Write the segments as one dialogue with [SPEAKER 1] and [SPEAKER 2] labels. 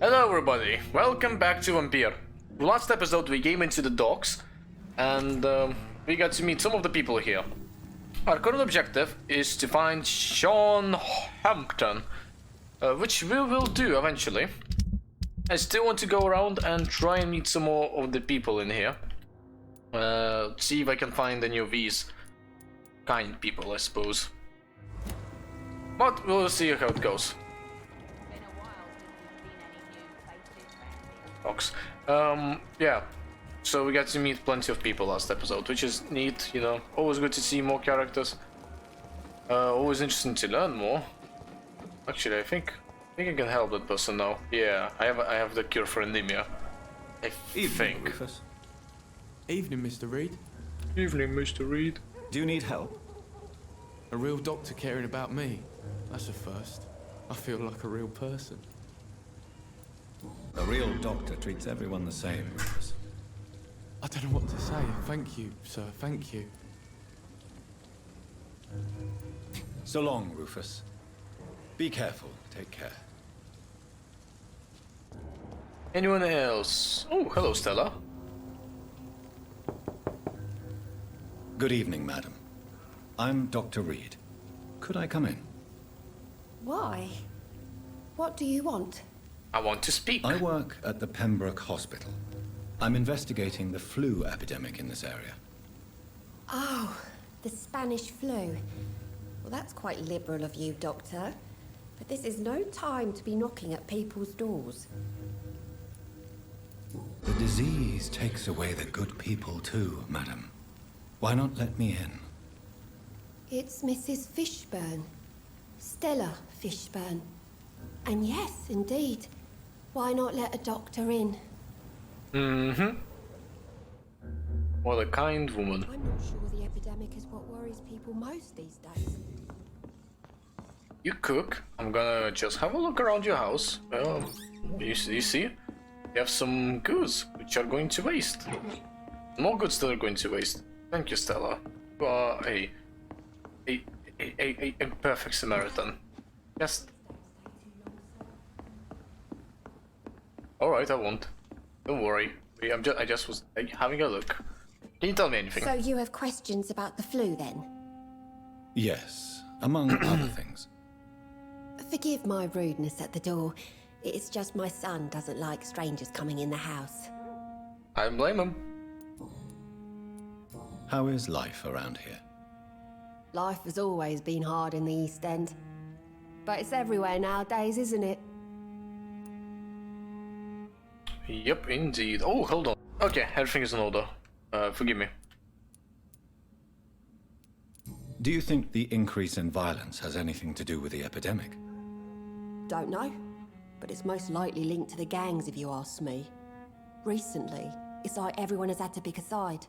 [SPEAKER 1] Hello everybody, welcome back to Vampyr. Last episode we came into the docks and we got to meet some of the people here. Our current objective is to find Sean Hampton, which we will do eventually. I still want to go around and try and meet some more of the people in here. See if I can find any of these kind people, I suppose. But we'll see how it goes. Yeah, so we got to meet plenty of people last episode, which is neat, you know. Always good to see more characters. Always interesting to learn more. Actually, I think I can help that person now. Yeah, I have the cure for anemia. I think.
[SPEAKER 2] Rufus.
[SPEAKER 3] Evening, Mr. Reed.
[SPEAKER 1] Evening, Mr. Reed.
[SPEAKER 2] Do you need help?
[SPEAKER 3] A real doctor caring about me. That's a first. I feel like a real person.
[SPEAKER 2] A real doctor treats everyone the same, Rufus.
[SPEAKER 3] I don't know what to say. Thank you, sir. Thank you.
[SPEAKER 2] So long, Rufus. Be careful. Take care.
[SPEAKER 1] Anyone else? Oh, hello, Stella.
[SPEAKER 2] Good evening, madam. I'm Dr. Reed. Could I come in?
[SPEAKER 4] Why? What do you want?
[SPEAKER 1] I want to speak.
[SPEAKER 2] I work at the Pembroke Hospital. I'm investigating the flu epidemic in this area.
[SPEAKER 4] Oh, the Spanish flu. Well, that's quite liberal of you, Doctor. But this is no time to be knocking at people's doors.
[SPEAKER 2] The disease takes away the good people too, madam. Why not let me in?
[SPEAKER 4] It's Mrs. Fishburne. Stella Fishburne. And yes, indeed. Why not let a doctor in?
[SPEAKER 1] Mm-hmm. What a kind woman.
[SPEAKER 4] I'm not sure the epidemic is what worries people most these days.
[SPEAKER 1] You cook. I'm gonna just have a look around your house. You see? You have some goods which are going to waste. More goods that are going to waste. Thank you, Stella. You are a perfect Samaritan. Just. Alright, I won't. Don't worry. I just was having a look. Can you tell me anything?
[SPEAKER 4] So you have questions about the flu, then?
[SPEAKER 2] Yes, among other things.
[SPEAKER 4] Forgive my rudeness at the door. It's just my son doesn't like strangers coming in the house.
[SPEAKER 1] I don't blame him.
[SPEAKER 2] How is life around here?
[SPEAKER 4] Life has always been hard in the East End. But it's everywhere nowadays, isn't it?
[SPEAKER 1] Yep, indeed. Oh, hold on. Okay, everything is in order. Forgive me.
[SPEAKER 2] Do you think the increase in violence has anything to do with the epidemic?
[SPEAKER 4] Don't know. But it's most likely linked to the gangs, if you ask me. Recently, it's like everyone has had to pick a side.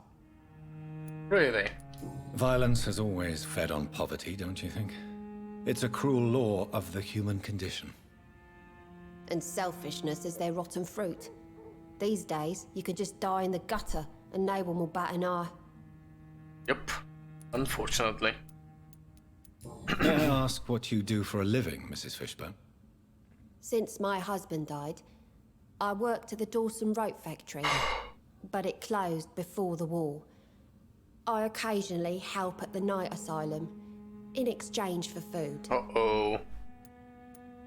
[SPEAKER 1] Really?
[SPEAKER 2] Violence has always fed on poverty, don't you think? It's a cruel law of the human condition.
[SPEAKER 4] And selfishness is their rotten fruit. These days, you could just die in the gutter and no one will bat an eye.
[SPEAKER 1] Yep. Unfortunately.
[SPEAKER 2] May I ask what you do for a living, Mrs. Fishburne?
[SPEAKER 4] Since my husband died, I worked at the Dawson Rope factory, but it closed before the war. I occasionally help at the night asylum, in exchange for food.
[SPEAKER 1] Uh-oh.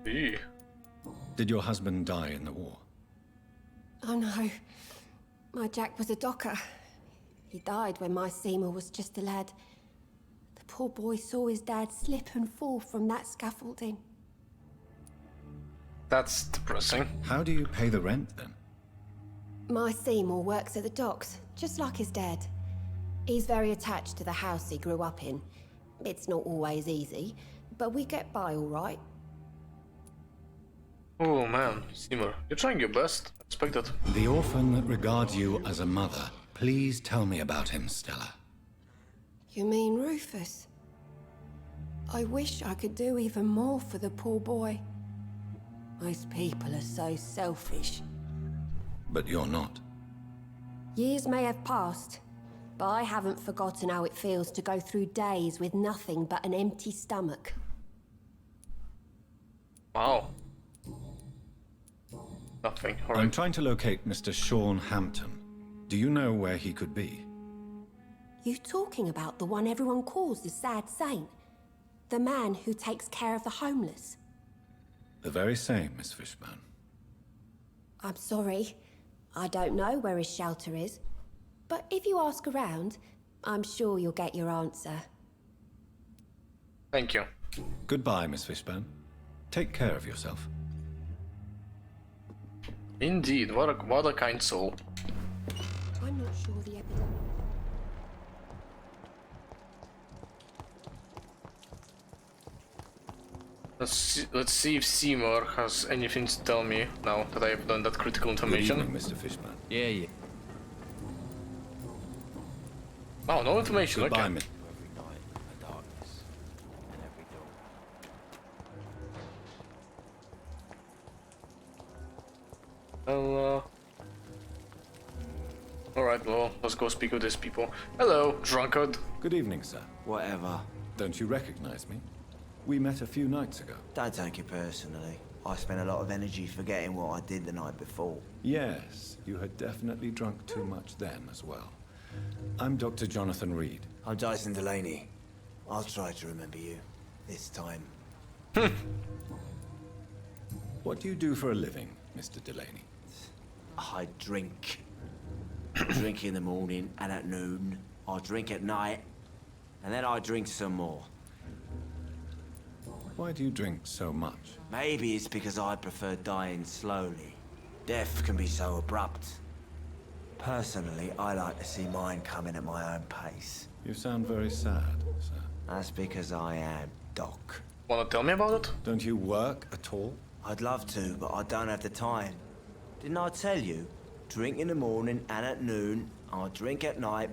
[SPEAKER 1] Eee.
[SPEAKER 2] Did your husband die in the war?
[SPEAKER 4] Oh no, my Jack was a docker. He died when my Seymour was just a lad. The poor boy saw his dad slip and fall from that scaffolding.
[SPEAKER 1] That's depressing.
[SPEAKER 2] How do you pay the rent, then?
[SPEAKER 4] My Seymour works at the docks, just like his dad. He's very attached to the house he grew up in. It's not always easy, but we get by all right.
[SPEAKER 1] Oh man, Seymour, you're trying your best. I respect that.
[SPEAKER 2] The orphan that regards you as a mother. Please tell me about him, Stella.
[SPEAKER 4] You mean Rufus? I wish I could do even more for the poor boy. Most people are so selfish.
[SPEAKER 2] But you're not.
[SPEAKER 4] Years may have passed, but I haven't forgotten how it feels to go through days with nothing but an empty stomach.
[SPEAKER 1] Wow. Nothing.
[SPEAKER 2] I'm
[SPEAKER 1] Alright.
[SPEAKER 2] trying to locate Mr. Sean Hampton. Do you know where he could be?
[SPEAKER 4] You talking about the one everyone calls the sad saint? The man who takes care of the homeless?
[SPEAKER 2] The very same, Miss Fishburne.
[SPEAKER 4] I'm sorry. I don't know where his shelter is. But if you ask around, I'm sure you'll get your answer.
[SPEAKER 1] Thank you.
[SPEAKER 2] Goodbye, Miss Fishburne. Take care of yourself.
[SPEAKER 1] Indeed, what a kind soul.
[SPEAKER 4] I'm not sure the epidemic...
[SPEAKER 1] Let's see if Seymour has anything to tell me now that I have done that critical
[SPEAKER 2] Good
[SPEAKER 1] information.
[SPEAKER 2] evening, Mr. Fishburne.
[SPEAKER 5] Yeah.
[SPEAKER 1] Oh, no information,
[SPEAKER 2] Goodbye,
[SPEAKER 1] okay.
[SPEAKER 2] Miss...
[SPEAKER 5] Every night, a darkness, and every dawn.
[SPEAKER 1] Well, alright, well, let's go speak with these people. Hello, drunkard.
[SPEAKER 2] Good evening, sir.
[SPEAKER 6] Whatever.
[SPEAKER 2] Don't you recognize me? We met a few nights ago.
[SPEAKER 6] Don't take it personally. I spent a lot of energy forgetting what I did the night before.
[SPEAKER 2] Yes, you had definitely drunk too much then as well. I'm Dr. Jonathan Reed.
[SPEAKER 6] I'm Dyson Delaney. I'll try to remember you. This time.
[SPEAKER 2] What do you do for a living, Mr. Delaney?
[SPEAKER 6] I drink. I drink in the morning and at noon. I drink at night. And then I drink some more.
[SPEAKER 2] Why do you drink so much?
[SPEAKER 6] Maybe it's because I prefer dying slowly. Death can be so abrupt. Personally, I like to see mine coming at my own pace.
[SPEAKER 2] You sound very sad, sir.
[SPEAKER 6] That's because I am Doc.
[SPEAKER 1] Wanna tell me about it?
[SPEAKER 2] Don't you work at all?
[SPEAKER 6] I'd love to, but I don't have the time. Didn't I tell you? Drink in the morning and at noon. I drink at night.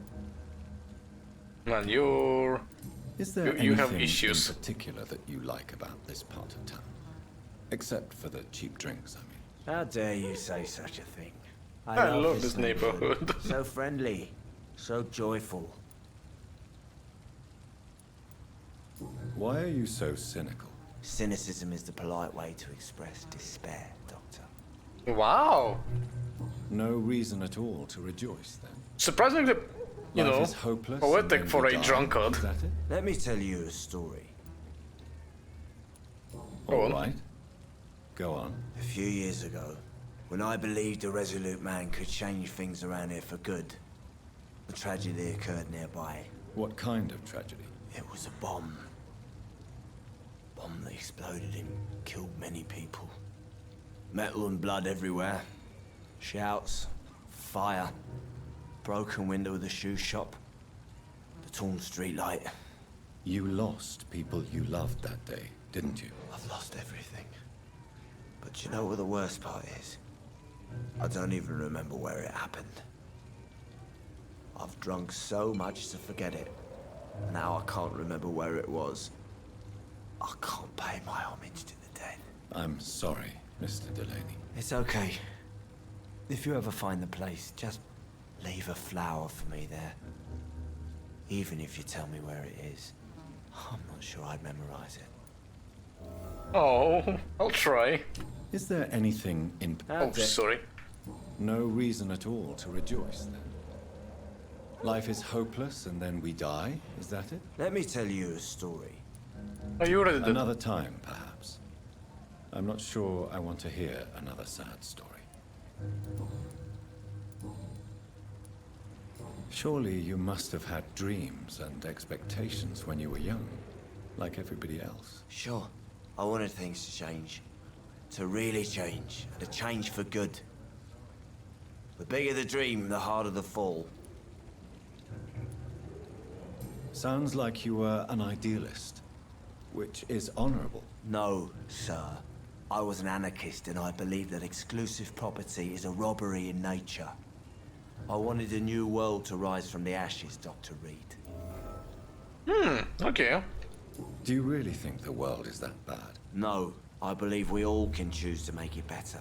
[SPEAKER 1] Man, you're...
[SPEAKER 2] Is there
[SPEAKER 1] You have
[SPEAKER 2] anything
[SPEAKER 1] issues.
[SPEAKER 2] in particular that you like about this part of town? Except for the cheap drinks, I mean.
[SPEAKER 6] How dare you say such a thing?
[SPEAKER 1] I love this neighborhood.
[SPEAKER 6] So friendly, so joyful.
[SPEAKER 2] Why are you so cynical?
[SPEAKER 6] Cynicism is the polite way to express despair, Doctor.
[SPEAKER 1] Wow.
[SPEAKER 2] No reason at all to rejoice, then?
[SPEAKER 1] Surprisingly, you
[SPEAKER 2] Life
[SPEAKER 1] know,
[SPEAKER 2] is hopeless and
[SPEAKER 1] poetic
[SPEAKER 2] then
[SPEAKER 1] for
[SPEAKER 2] we
[SPEAKER 1] a
[SPEAKER 2] die.
[SPEAKER 1] drunkard.
[SPEAKER 2] Is that it?
[SPEAKER 6] Let me tell you a story.
[SPEAKER 1] Go on.
[SPEAKER 2] All right. Go on.
[SPEAKER 6] A few years ago, when I believed a resolute man could change things around here for good, a tragedy occurred nearby.
[SPEAKER 2] What kind of tragedy?
[SPEAKER 6] It was a bomb. Bomb that exploded and killed many people. Metal and blood everywhere. Shouts, fire, broken window of the shoe shop, the torn street light.
[SPEAKER 2] You lost people you loved that day, didn't you?
[SPEAKER 6] I've lost everything. But you know what the worst part is? I don't even remember where it happened. I've drunk so much to forget it. Now I can't remember where it was. I can't pay my homage to the dead.
[SPEAKER 2] I'm sorry, Mr. Delaney.
[SPEAKER 6] It's okay. If you ever find the place, just leave a flower for me there. Even if you tell me where it is. I'm not sure I'd memorize it.
[SPEAKER 1] Oh, I'll try.
[SPEAKER 2] Is there anything in...
[SPEAKER 1] Oh, sorry.
[SPEAKER 2] No reason at all to rejoice, then? Life is hopeless and then we die, is that it?
[SPEAKER 6] Let me tell you a story.
[SPEAKER 1] Oh, you already did.
[SPEAKER 2] Another time, perhaps. I'm not sure I want to hear another sad story. Surely you must have had dreams and expectations when you were young, like everybody else.
[SPEAKER 6] Sure. I wanted things to change. To really change. And to change for good. The bigger the dream, the harder the fall.
[SPEAKER 2] Sounds like you were an idealist, which is honorable.
[SPEAKER 6] No, sir. I was an anarchist and I believed that exclusive property is a robbery in nature. I wanted a new world to rise from the ashes, Dr. Reed.
[SPEAKER 1] Okay.
[SPEAKER 2] Do you really think the world is that bad?
[SPEAKER 6] No, I believe we all can choose to make it better.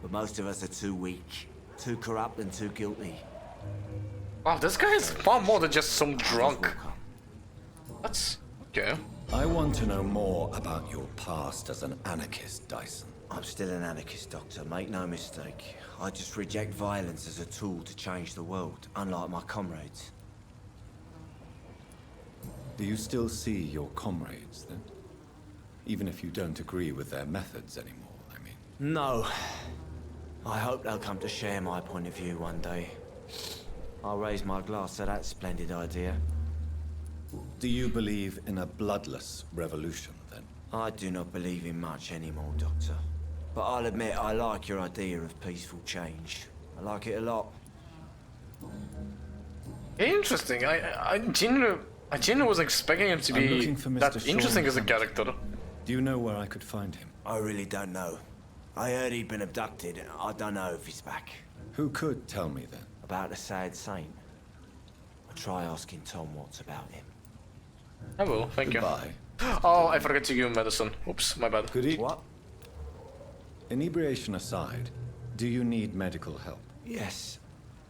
[SPEAKER 6] But most of us are too weak, too corrupt and too guilty.
[SPEAKER 1] Wow, this guy is far more than just some drunk.
[SPEAKER 6] Others will come.
[SPEAKER 1] That's okay.
[SPEAKER 2] I want to know more about your past as an anarchist, Dyson.
[SPEAKER 6] I'm still an anarchist, Doctor, make no mistake. I just reject violence as a tool to change the world, unlike my comrades.
[SPEAKER 2] Do you still see your comrades, then? Even if you don't agree with their methods anymore, I mean.
[SPEAKER 6] No. I hope they'll come to share my point of view one day. I'll raise my glass to that splendid idea.
[SPEAKER 2] Do you believe in a bloodless revolution, then?
[SPEAKER 6] I do not believe in much anymore, Doctor. But I'll admit I like your idea of peaceful change. I like it a lot.
[SPEAKER 1] Interesting. I genuinely wasn't expecting him to
[SPEAKER 2] I'm
[SPEAKER 1] be
[SPEAKER 2] looking for Mr.
[SPEAKER 1] that
[SPEAKER 2] Sean
[SPEAKER 1] interesting as a
[SPEAKER 2] Hampton.
[SPEAKER 1] character.
[SPEAKER 2] Do you know where I could find him?
[SPEAKER 6] I really don't know. I heard he'd been abducted. I don't know if he's back.
[SPEAKER 2] Who could tell me, then?
[SPEAKER 6] About the sad saint. I'll try asking Tom what's about him.
[SPEAKER 1] I will, thank you.
[SPEAKER 2] Goodbye.
[SPEAKER 1] Oh, I forgot to give him medicine. Oops, my bad.
[SPEAKER 2] Good evening.
[SPEAKER 6] What?
[SPEAKER 2] Inebriation aside, do you need medical help?
[SPEAKER 6] Yes.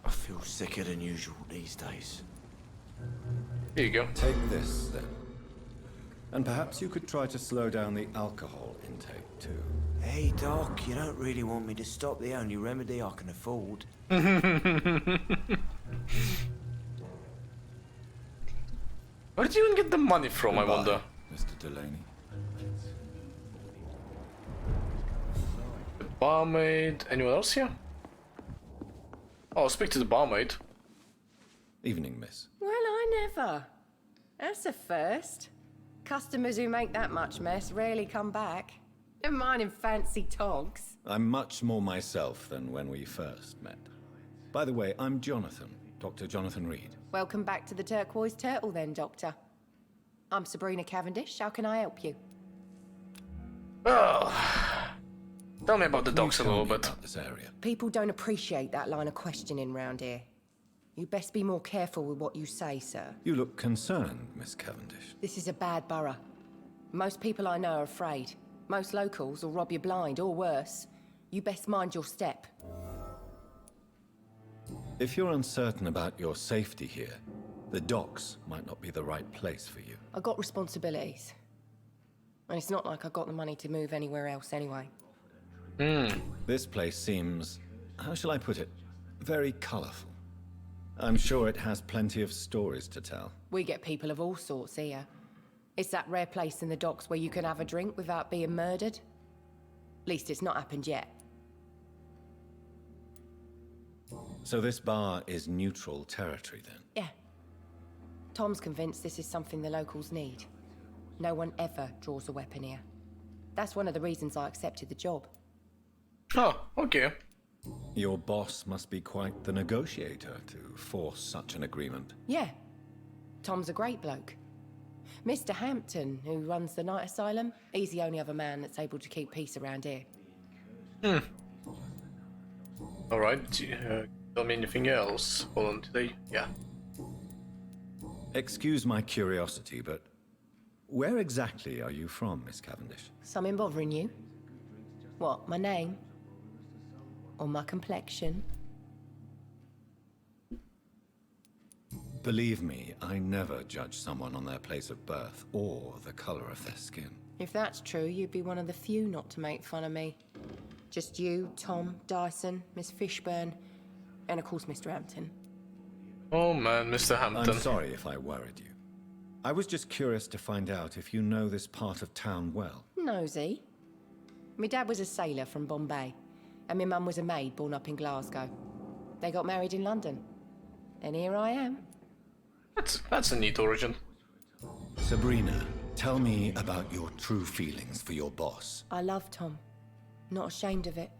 [SPEAKER 6] I feel sicker than usual these days.
[SPEAKER 1] Here you go.
[SPEAKER 2] Take this, then. And perhaps you could try to slow down the alcohol intake, too.
[SPEAKER 6] Hey, Doc, you don't really want me to stop the only remedy I can afford.
[SPEAKER 1] Where did you even get the money from,
[SPEAKER 2] Goodbye,
[SPEAKER 1] I wonder?
[SPEAKER 2] Mr. Delaney.
[SPEAKER 1] The barmaid. Anyone else here? Oh, I'll speak to the barmaid.
[SPEAKER 2] Evening, miss.
[SPEAKER 7] Well, I never. That's a first. Customers who make that much mess rarely come back. Never mind in fancy togs.
[SPEAKER 2] I'm much more myself than when we first met. By the way, I'm Jonathan, Dr. Jonathan Reed.
[SPEAKER 7] Welcome back to the Turquoise Turtle then, Doctor. I'm Sabrina Cavendish. How can I help you?
[SPEAKER 1] Well, tell me about the
[SPEAKER 2] Can you
[SPEAKER 1] dogs a
[SPEAKER 2] tell
[SPEAKER 1] little
[SPEAKER 2] me
[SPEAKER 1] bit.
[SPEAKER 2] about this area?
[SPEAKER 7] People don't appreciate that line of questioning round here. You best be more careful with what you say, sir.
[SPEAKER 2] You look concerned, Miss Cavendish.
[SPEAKER 7] This is a bad borough. Most people I know are afraid. Most locals will rob you blind, or worse. You best mind your step.
[SPEAKER 2] If you're uncertain about your safety here, the docks might not be the right place for you.
[SPEAKER 7] I got responsibilities. And it's not like I got the money to move anywhere else anyway.
[SPEAKER 2] This place seems, how shall I put it, very colorful. I'm sure it has plenty of stories to tell.
[SPEAKER 7] We get people of all sorts here. It's that rare place in the docks where you can have a drink without being murdered. At least it's not happened yet.
[SPEAKER 2] So this bar is neutral territory then?
[SPEAKER 7] Yeah. Tom's convinced this is something the locals need. No one ever draws a weapon here. That's one of the reasons I accepted the job.
[SPEAKER 1] Oh, okay.
[SPEAKER 2] Your boss must be quite the negotiator to force such an agreement.
[SPEAKER 7] Yeah. Tom's a great bloke. Mr. Hampton, who runs the night asylum, he's the only other man that's able to keep peace around here.
[SPEAKER 1] Alright, tell me anything else. Hold on, today. Yeah.
[SPEAKER 2] Excuse my curiosity, but where exactly are you from, Miss Cavendish?
[SPEAKER 7] Something bothering you? What, my name? Or my complexion?
[SPEAKER 2] Believe me, I never judge someone on their place of birth or the color of their skin.
[SPEAKER 7] If that's true, you'd be one of the few not to make fun of me. Just you, Tom, Dyson, Miss Fishburne, and of course Mr. Hampton.
[SPEAKER 1] Oh man, Mr. Hampton.
[SPEAKER 2] I'm sorry if I worried you. I was just curious to find out if you know this part of town well.
[SPEAKER 7] Nosy. My dad was a sailor from Bombay, and my mum was a maid born up in Glasgow. They got married in London. And here I am.
[SPEAKER 1] That's a neat origin.
[SPEAKER 2] Sabrina, tell me about your true feelings for your boss.
[SPEAKER 7] I love Tom. Not ashamed of it.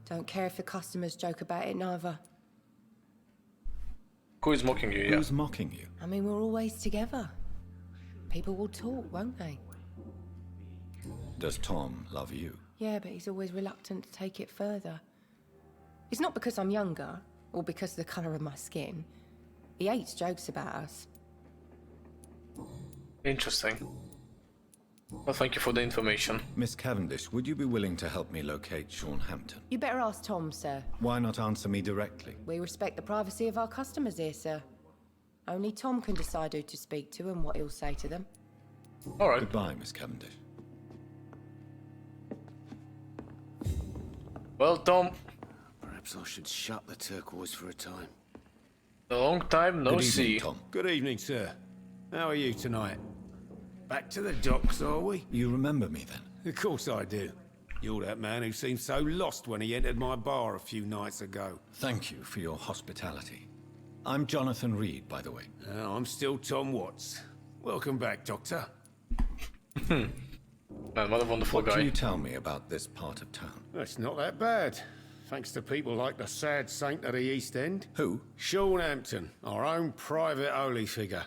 [SPEAKER 7] Don't care if the customers joke about it neither.
[SPEAKER 1] Who is mocking you, yeah?
[SPEAKER 2] Who's mocking you?
[SPEAKER 7] I mean, we're always together. People will talk, won't they?
[SPEAKER 2] Does Tom love you?
[SPEAKER 7] Yeah, but he's always reluctant to take it further. It's not because I'm younger, or because of the colour of my skin. He hates jokes about us.
[SPEAKER 1] Interesting. Well, thank you for the information.
[SPEAKER 2] Miss Cavendish, would you be willing to help me locate Sean Hampton?
[SPEAKER 7] You better ask Tom, sir.
[SPEAKER 2] Why not answer me directly?
[SPEAKER 7] We respect the privacy of our customers here, sir. Only Tom can decide who to speak to and what he'll say to them.
[SPEAKER 1] Alright.
[SPEAKER 2] Goodbye, Miss Cavendish.
[SPEAKER 1] Well, Tom,
[SPEAKER 5] Perhaps I should shut the turquoise for a time.
[SPEAKER 1] a long time no
[SPEAKER 2] Good
[SPEAKER 1] see.
[SPEAKER 2] evening, Tom.
[SPEAKER 8] Good evening, sir. How are you tonight? Back to the docks, are we?
[SPEAKER 2] You remember me then?
[SPEAKER 8] Of course I do. You're that man who seemed so lost when he entered my bar a few nights ago.
[SPEAKER 2] Thank you for your hospitality. I'm Jonathan Reed, by the way.
[SPEAKER 8] I'm still Tom Watts. Welcome back, Doctor.
[SPEAKER 1] Man, what a wonderful
[SPEAKER 2] What
[SPEAKER 1] guy.
[SPEAKER 2] can you tell me about this part of town?
[SPEAKER 8] It's not that bad. Thanks to people like the sad saint of the East End.
[SPEAKER 2] Who?
[SPEAKER 8] Sean Hampton, our own private holy figure.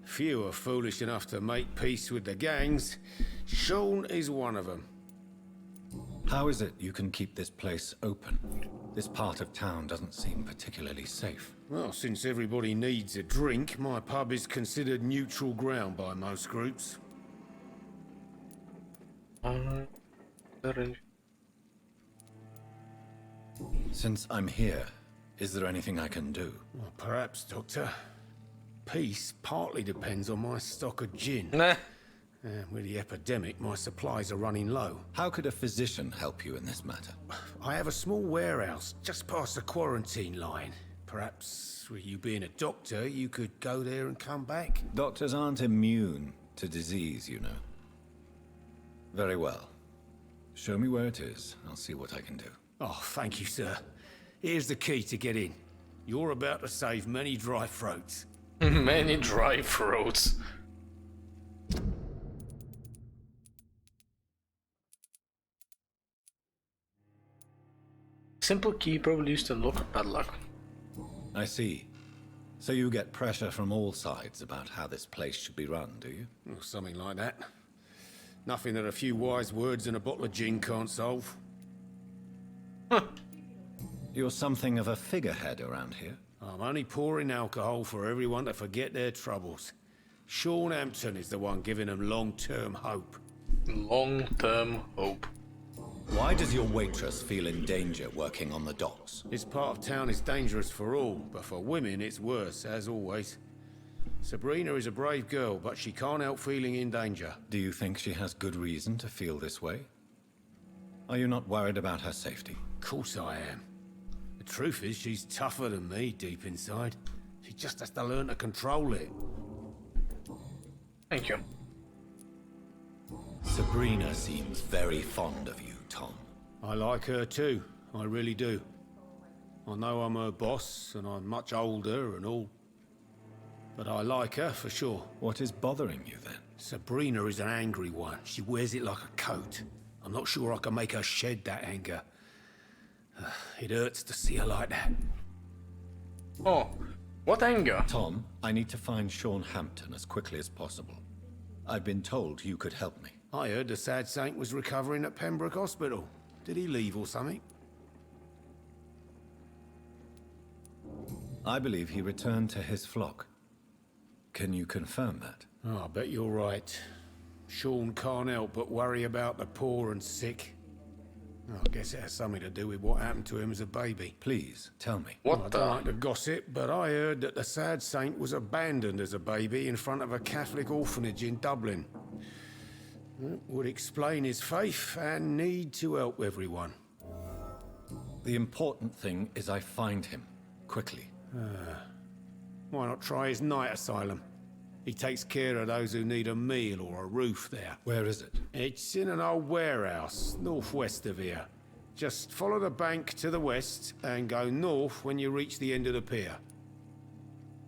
[SPEAKER 8] Few are foolish enough to make peace with the gangs. Sean is one of them.
[SPEAKER 2] How is it you can keep this place open? This part of town doesn't seem particularly safe.
[SPEAKER 8] Well, since everybody needs a drink, my pub is considered neutral ground by most groups.
[SPEAKER 2] Since I'm here, is there anything I can do?
[SPEAKER 8] Well, perhaps, Doctor. Peace partly depends on my stock of gin.
[SPEAKER 1] Nah.
[SPEAKER 8] With the epidemic, my supplies are running low.
[SPEAKER 2] How could a physician help you in this matter?
[SPEAKER 8] I have a small warehouse just past the quarantine line. Perhaps, with you being a doctor, you could go there and come back?
[SPEAKER 2] Doctors aren't immune to disease, you know. Very well. Show me where it is. I'll see what I can do.
[SPEAKER 8] Oh, thank you, sir. Here's the key to get in. You're about to save many dry throats.
[SPEAKER 1] Many dry throats. Simple key probably used to unlock a padlock.
[SPEAKER 2] I see. So you get pressure from all sides about how this place should be run, do you?
[SPEAKER 8] Or something like that. Nothing that a few wise words and a bottle of gin can't solve.
[SPEAKER 2] You're something of a figurehead around here.
[SPEAKER 8] I'm only pouring alcohol for everyone to forget their troubles. Sean Hampton is the one giving them long-term hope.
[SPEAKER 1] Long-term hope.
[SPEAKER 2] Why does your waitress feel in danger working on the docks?
[SPEAKER 8] This part of town is dangerous for all, but for women it's worse, as always. Sabrina is a brave girl, but she can't help feeling in danger.
[SPEAKER 2] Do you think she has good reason to feel this way? Are you not worried about her safety?
[SPEAKER 8] Of course I am. The truth is, she's tougher than me deep inside. She just has to learn to control it.
[SPEAKER 1] Thank you.
[SPEAKER 2] Sabrina seems very fond of you, Tom.
[SPEAKER 8] I like her too, I really do. I know I'm her boss, and I'm much older and all. But I like her for sure.
[SPEAKER 2] What is bothering you then?
[SPEAKER 8] Sabrina is an angry one. She wears it like a coat. I'm not sure I can make her shed that anger. It hurts to see her like that.
[SPEAKER 1] Oh, what anger?
[SPEAKER 2] Tom, I need to find Sean Hampton as quickly as possible. I've been told you could help me.
[SPEAKER 8] I heard the sad saint was recovering at Pembroke Hospital. Did he leave or something?
[SPEAKER 2] I believe he returned to his flock. Can you confirm that?
[SPEAKER 8] Oh, I bet you're right. Sean can't help but worry about the poor and sick. Oh, I guess it has something to do with what happened to him as a baby.
[SPEAKER 2] Please, tell me.
[SPEAKER 1] What
[SPEAKER 8] I
[SPEAKER 1] the?
[SPEAKER 8] don't like to gossip, but I heard that the sad saint was abandoned as a baby in front of a Catholic orphanage in Dublin. That would explain his faith and need to help everyone.
[SPEAKER 2] The important thing is I find him, quickly.
[SPEAKER 8] Why not try his night asylum? He takes care of those who need a meal or a roof there.
[SPEAKER 2] Where is it?
[SPEAKER 8] It's in an old warehouse, northwest of here. Just follow the bank to the west and go north when you reach the end of the pier.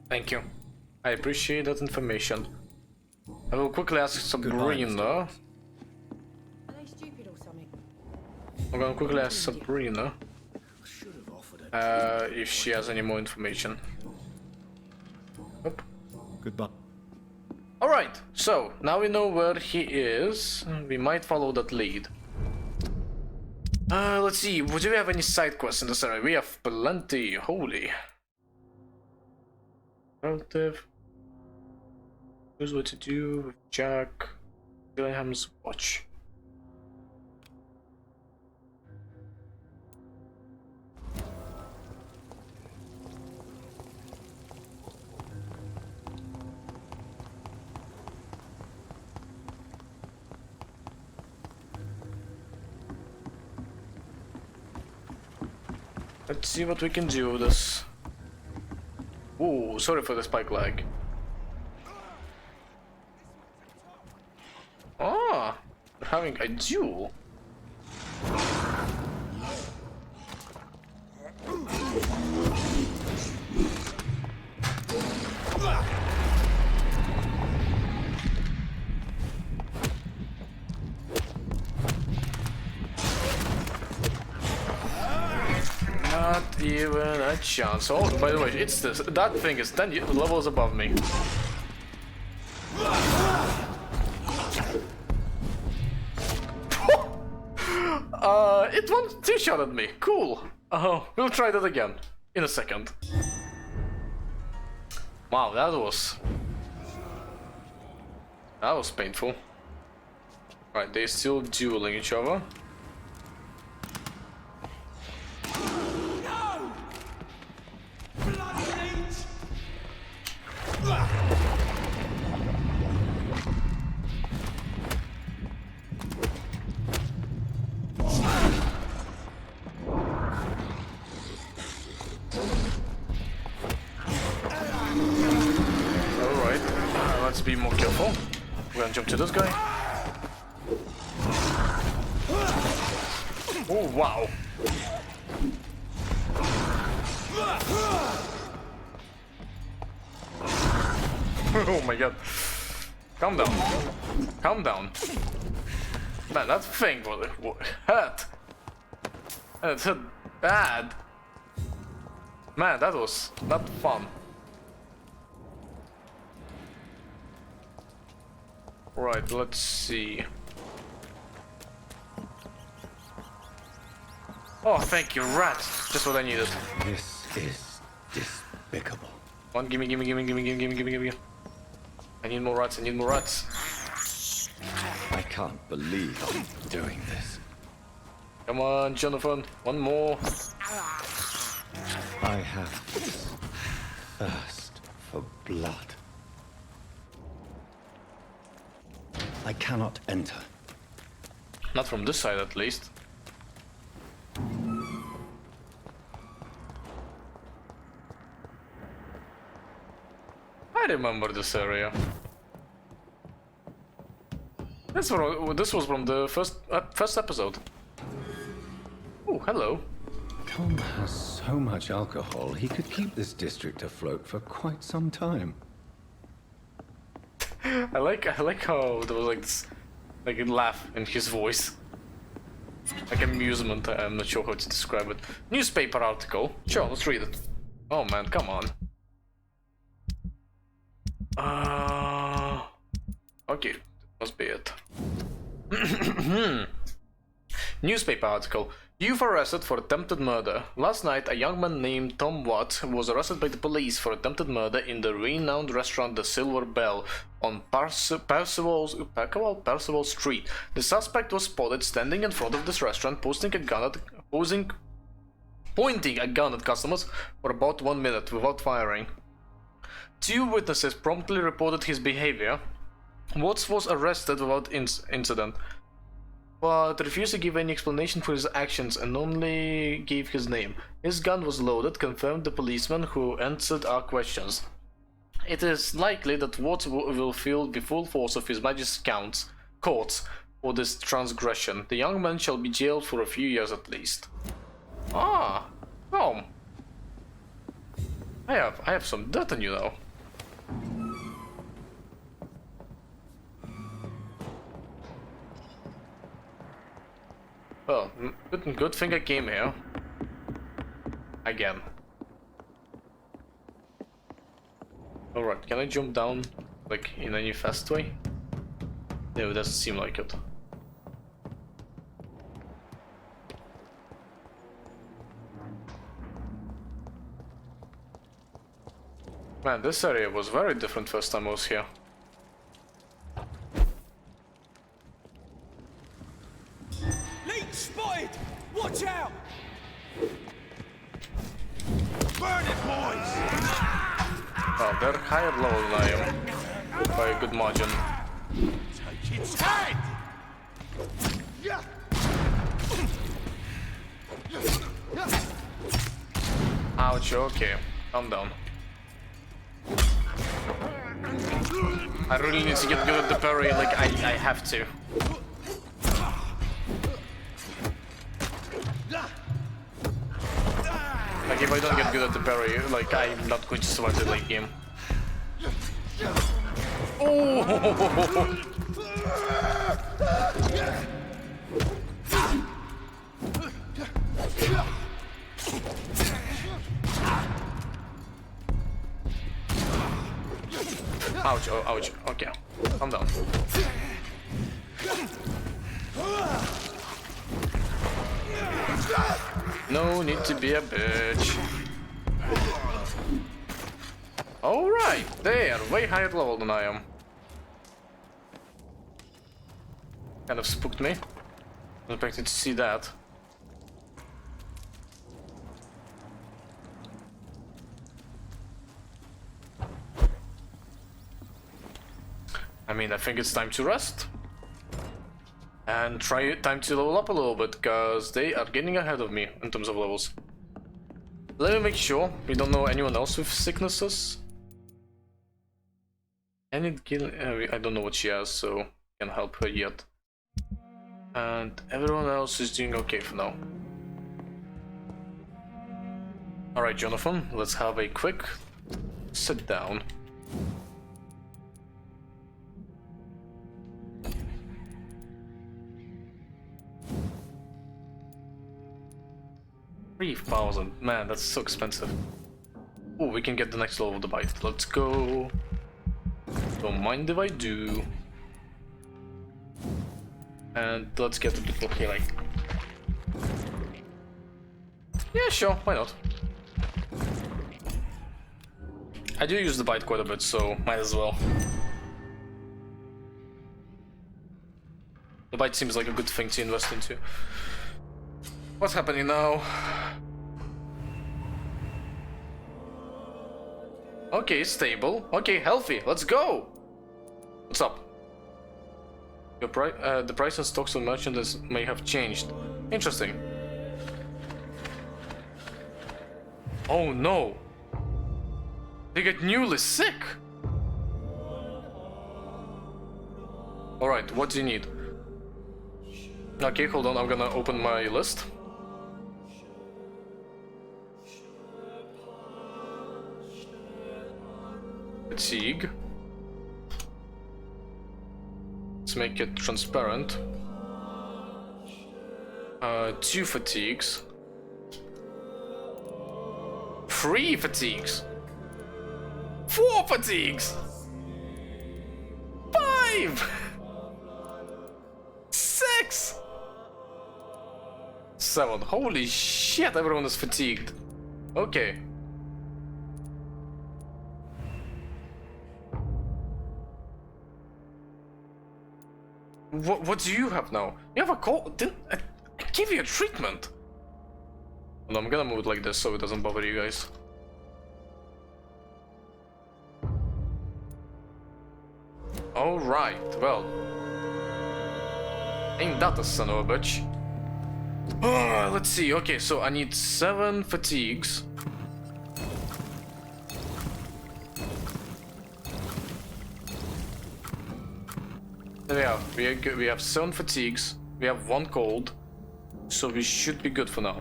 [SPEAKER 1] Thank you. I appreciate that information. I will quickly ask Sabrina.
[SPEAKER 7] Are they stupid or something?
[SPEAKER 1] I'm gonna quickly ask Sabrina if she has any more information. Nope.
[SPEAKER 2] Goodbye.
[SPEAKER 1] Alright, so now we know where he is. We might follow that lead. Let's see, do we have any side quests in this area? We have plenty, holy. Relative. Here's what to do with Jack. Gillingham's watch. Let's see what we can do with this. Ooh, sorry for the spike lag. Ah, we're having a duel. Not even a chance. Oh, by the way, it's this. That thing is 10 levels above me. It won't two-shot at me. Cool. We'll try that again in a second. Wow, that was painful. Right, they're still dueling each other. Let's be more careful. We're gonna jump to this guy. Oh, wow. Oh my god. Calm down. Calm down. Man, that thing was hurt. And it hurt bad. Man, that was not fun. Right, let's see. Oh, thank you, rats. Just what I needed.
[SPEAKER 2] This is despicable.
[SPEAKER 1] One, gimme. I need more rats,
[SPEAKER 2] I can't believe I'm doing this.
[SPEAKER 1] Come on, Jonathan. One more.
[SPEAKER 2] I have this thirst for blood. I cannot enter.
[SPEAKER 1] Not from this side, at least. I remember this area. This was from the first episode. Oh, hello.
[SPEAKER 2] Tom has so much alcohol, he could keep this district afloat for quite some time.
[SPEAKER 1] I like how there was like this, like a laugh in his voice, like amusement. I'm not sure how to describe it. Newspaper article. Sure, let's read it. Oh man, come on. Okay, must be it. Newspaper article. Youth arrested for attempted murder. Last night, a young man named Tom Watts was arrested by the police for attempted murder in the renowned restaurant The Silver Bell on Percival Street. The suspect was spotted standing in front of this restaurant, pointing a gun at customers for about 1 minute without firing. 2 witnesses promptly reported his behavior. Watts was arrested without incident, but refused to give any explanation for his actions and only gave his name. His gun was loaded, confirmed the policeman who answered our questions. It is likely that Watts will feel the full force of his Majesty's courts for this transgression. The young man shall be jailed for a few years at least. Ah, Tom. I have some dirt on you now. Well, good thing I came here. Again. Alright, can I jump down, like, in any fast way? No, it doesn't seem like it. Man, this area was very different first time I was here.
[SPEAKER 9] Spotted! Watch out! Burn it, boys!
[SPEAKER 1] Oh, they're higher level than I am. By a good margin.
[SPEAKER 9] Take its head!
[SPEAKER 1] Ouch, okay. Calm down. I really need to get good at the parry, like I have to. Like if I don't get good at the parry, like I'm not going to survive the late game. Oh! Ouch, oh, ouch, okay. Calm down. No need to be a bitch. Alright, they are way higher level than I am. Kind of spooked me. I expected to see that. I mean, I think it's time to rest. And time to level up a little bit, because they are getting ahead of me in terms of levels. Let me make sure we don't know anyone else with sicknesses. I don't know what she has, so can't help her yet. And everyone else is doing okay for now. Alright, Jonathan, let's have a quick sit down. $3,000, man, that's so expensive. Oh, we can get the next level of the bite. Let's go. Don't mind if I do. And let's get the people healing. Yeah, sure, why not? I do use the bite quite a bit, so might as well. The bite seems like a good thing to invest into. What's happening now? Okay, stable. Okay, healthy. Let's go. What's up? Your the price and stocks of merchandise may have changed. Interesting. Oh no. They get newly sick. Alright, what do you need? Okay, hold on. I'm gonna open my list. Fatigue. Let's make it transparent. 2 fatigues. 3 fatigues. 4 fatigues. 5. 6. 7. Holy shit, everyone is fatigued. Okay. What do you have now? You have a cold? Didn't I give you a treatment? No, I'm gonna move it like this so it doesn't bother you guys. Alright, well. Ain't that a son of a bitch? Oh, let's see, okay, so I need 7 fatigues. There we have 7 fatigues, we have 1 cold, so we should be good for now.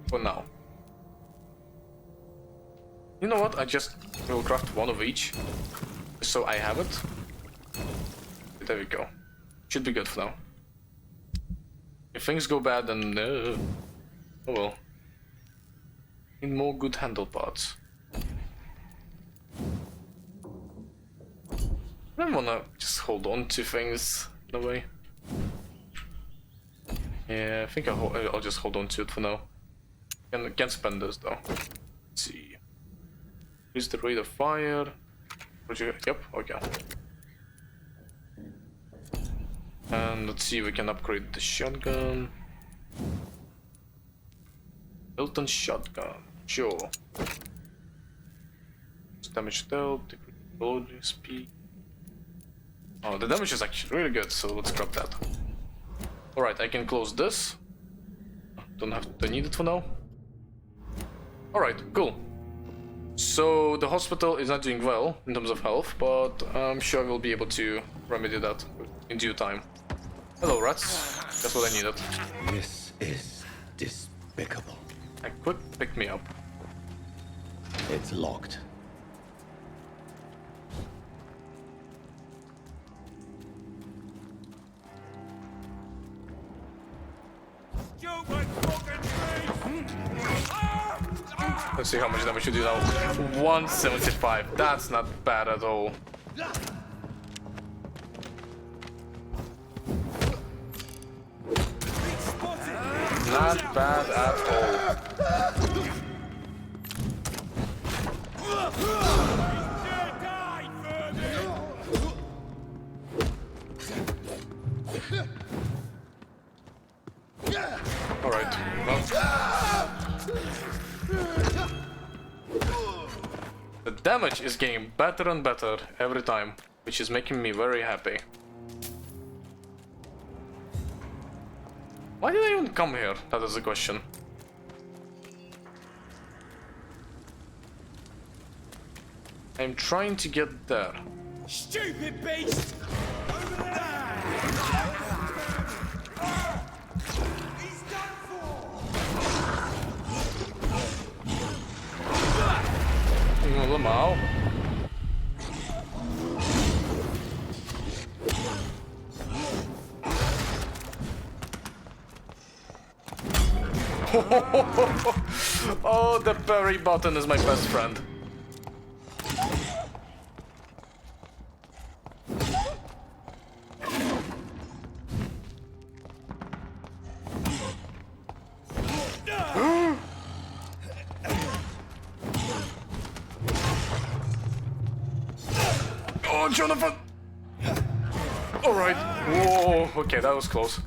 [SPEAKER 1] For now. You know what, I just will craft 1 of each, so I have it. There we go. Should be good for now. If things go bad, then oh well. Need more good handle parts. I don't wanna just hold on to things in a way. Yeah, I think I'll just hold on to it for now. Can't spend this though. Let's see. Is the rate of fire? Yep, okay. And let's see, we can upgrade the shotgun. Built-in shotgun, sure. Damage dealt, loading speed. Oh, the damage is actually really good, so let's grab that. Alright, I can close this. Don't need it for now. Alright, cool. So the hospital is not doing well in terms of health, but I'm sure we'll be able to remedy that in due time. Hello, rats. That's what I needed.
[SPEAKER 5] This is despicable.
[SPEAKER 1] I could pick me up.
[SPEAKER 5] It's locked.
[SPEAKER 1] Let's see how much damage you do now. 175. That's not bad at all. Not bad at all. Alright, well. The damage is getting better and better every time, which is making me very happy. Why did I even come here? That is the question. I'm trying to get there.
[SPEAKER 9] Stupid beast! Over there! He's done for!
[SPEAKER 1] Lamau. Oh, the parry button is my best friend. Oh, Jonathan! Alright. Whoa, okay, that was close.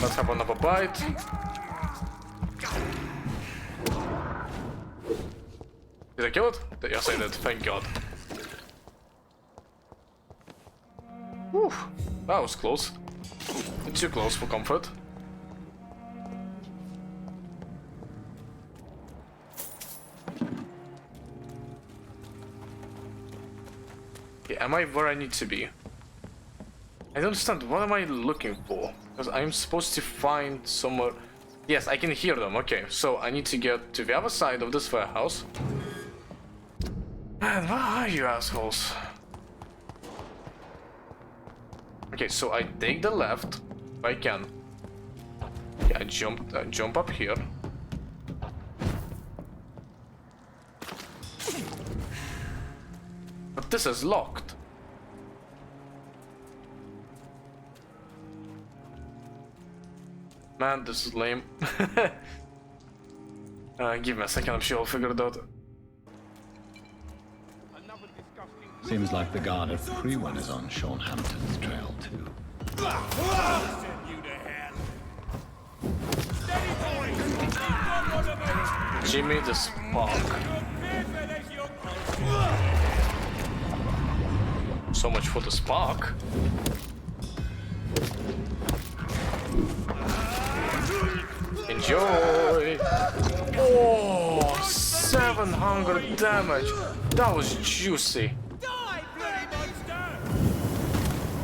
[SPEAKER 1] Let's have another bite. Did I kill it? Yes, I did. Thank God. Whew, that was close. Too close for comfort. Okay, am I where I need to be? I don't understand. What am I looking for? Because I'm supposed to find somewhere... Yes, I can hear them. Okay, so I need to get to the other side of this warehouse. Man, where are you assholes? Okay, so I take the left, if I can. Okay, I jump up here. But this is locked. Man, this is lame. Give me a second, I'm sure I'll figure it out.
[SPEAKER 2] Seems like the guard at Freeman is on Sean Hampton's trail too.
[SPEAKER 1] Jimmy the Spark. So much for the spark. Enjoy! Oh, 700 damage! That was juicy!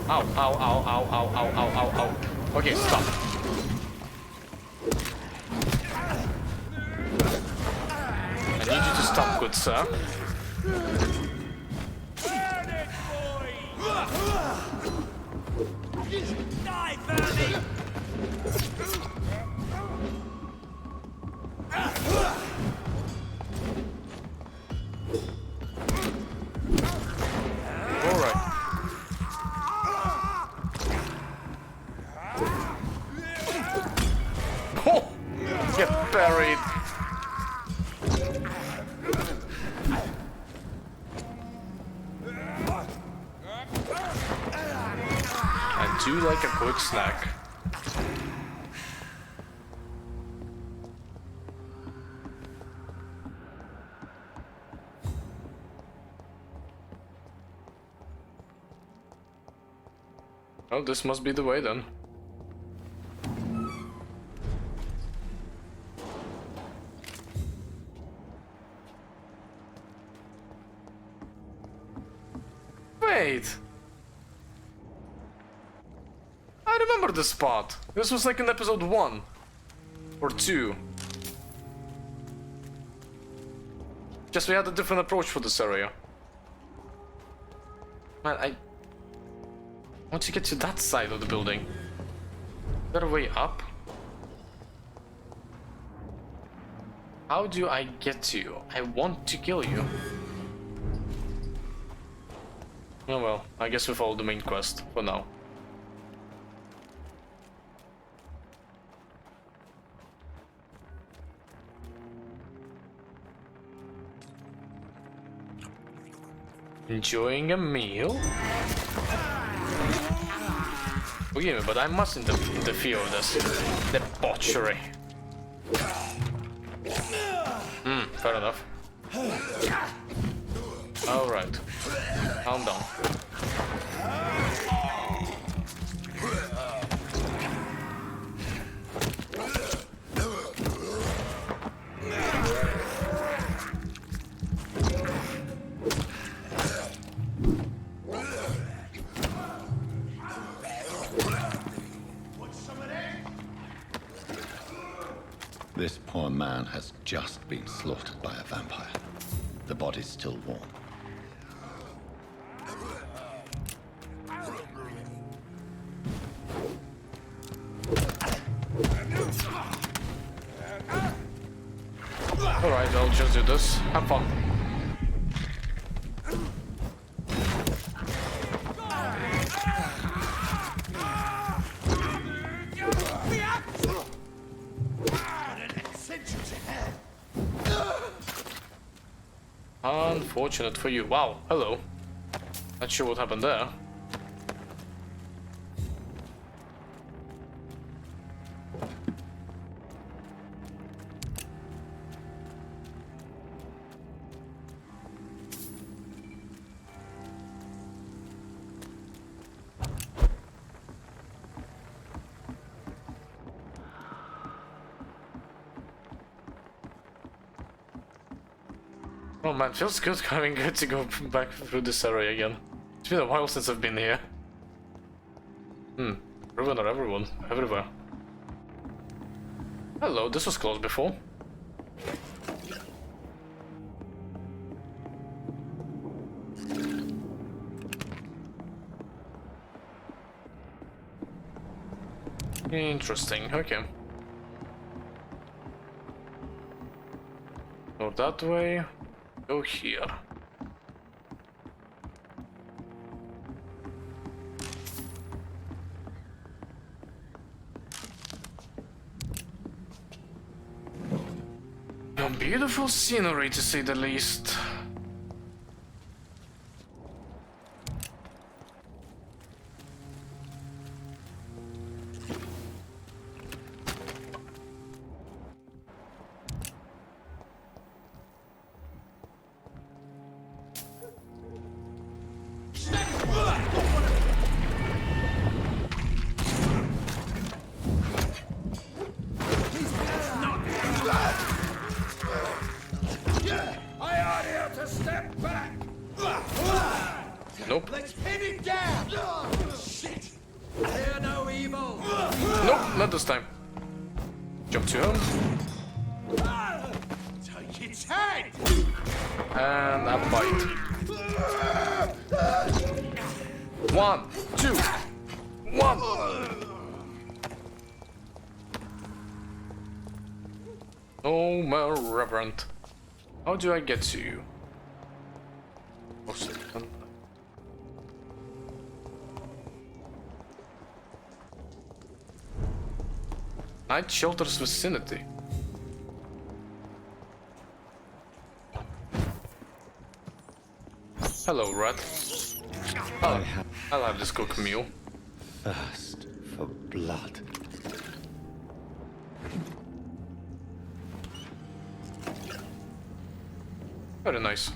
[SPEAKER 1] Ow, ow, ow, ow, ow, ow, ow, ow, ow. Okay, stop. I need you to stop, good sir.
[SPEAKER 9] Die, Bernie!
[SPEAKER 1] Alright. Oh! Get buried! I do like a quick snack. Oh, this must be the way then. Wait! I remember this spot. This was like in episode 1 or 2. Just we had a different approach for this area. Man, once you get to that side of the building, is there a way up? How do I get to you? I want to kill you. Oh well, I guess we follow the main quest for now. Enjoying a meal? Forgive me, but I mustn't interfere with this debauchery. Fair enough. Alright. Calm down.
[SPEAKER 2] This poor man has just been slaughtered by a vampire. The body's still warm.
[SPEAKER 1] Alright, I'll just do this. Have fun. Unfortunate for you. Wow, hello. Not sure what happened there. Oh man, feels good having good to go back through this area again. It's been a while since I've been here. Everyone or everyone, everywhere. Hello, this was closed before. Interesting, okay. Go that way. Go here. A beautiful scenery, to say the least. Nope.
[SPEAKER 9] Let's pin it down! Shit! They're no evil!
[SPEAKER 1] Nope, not this time. Jump to him.
[SPEAKER 9] Take its head!
[SPEAKER 1] And a bite. 1, 2, 1. Oh my reverend. How do I get to you? Oh, second. Night shelter's vicinity. Hello, rat. Oh, I'll have this cook meal.
[SPEAKER 2] Thirst for blood.
[SPEAKER 1] Very nice.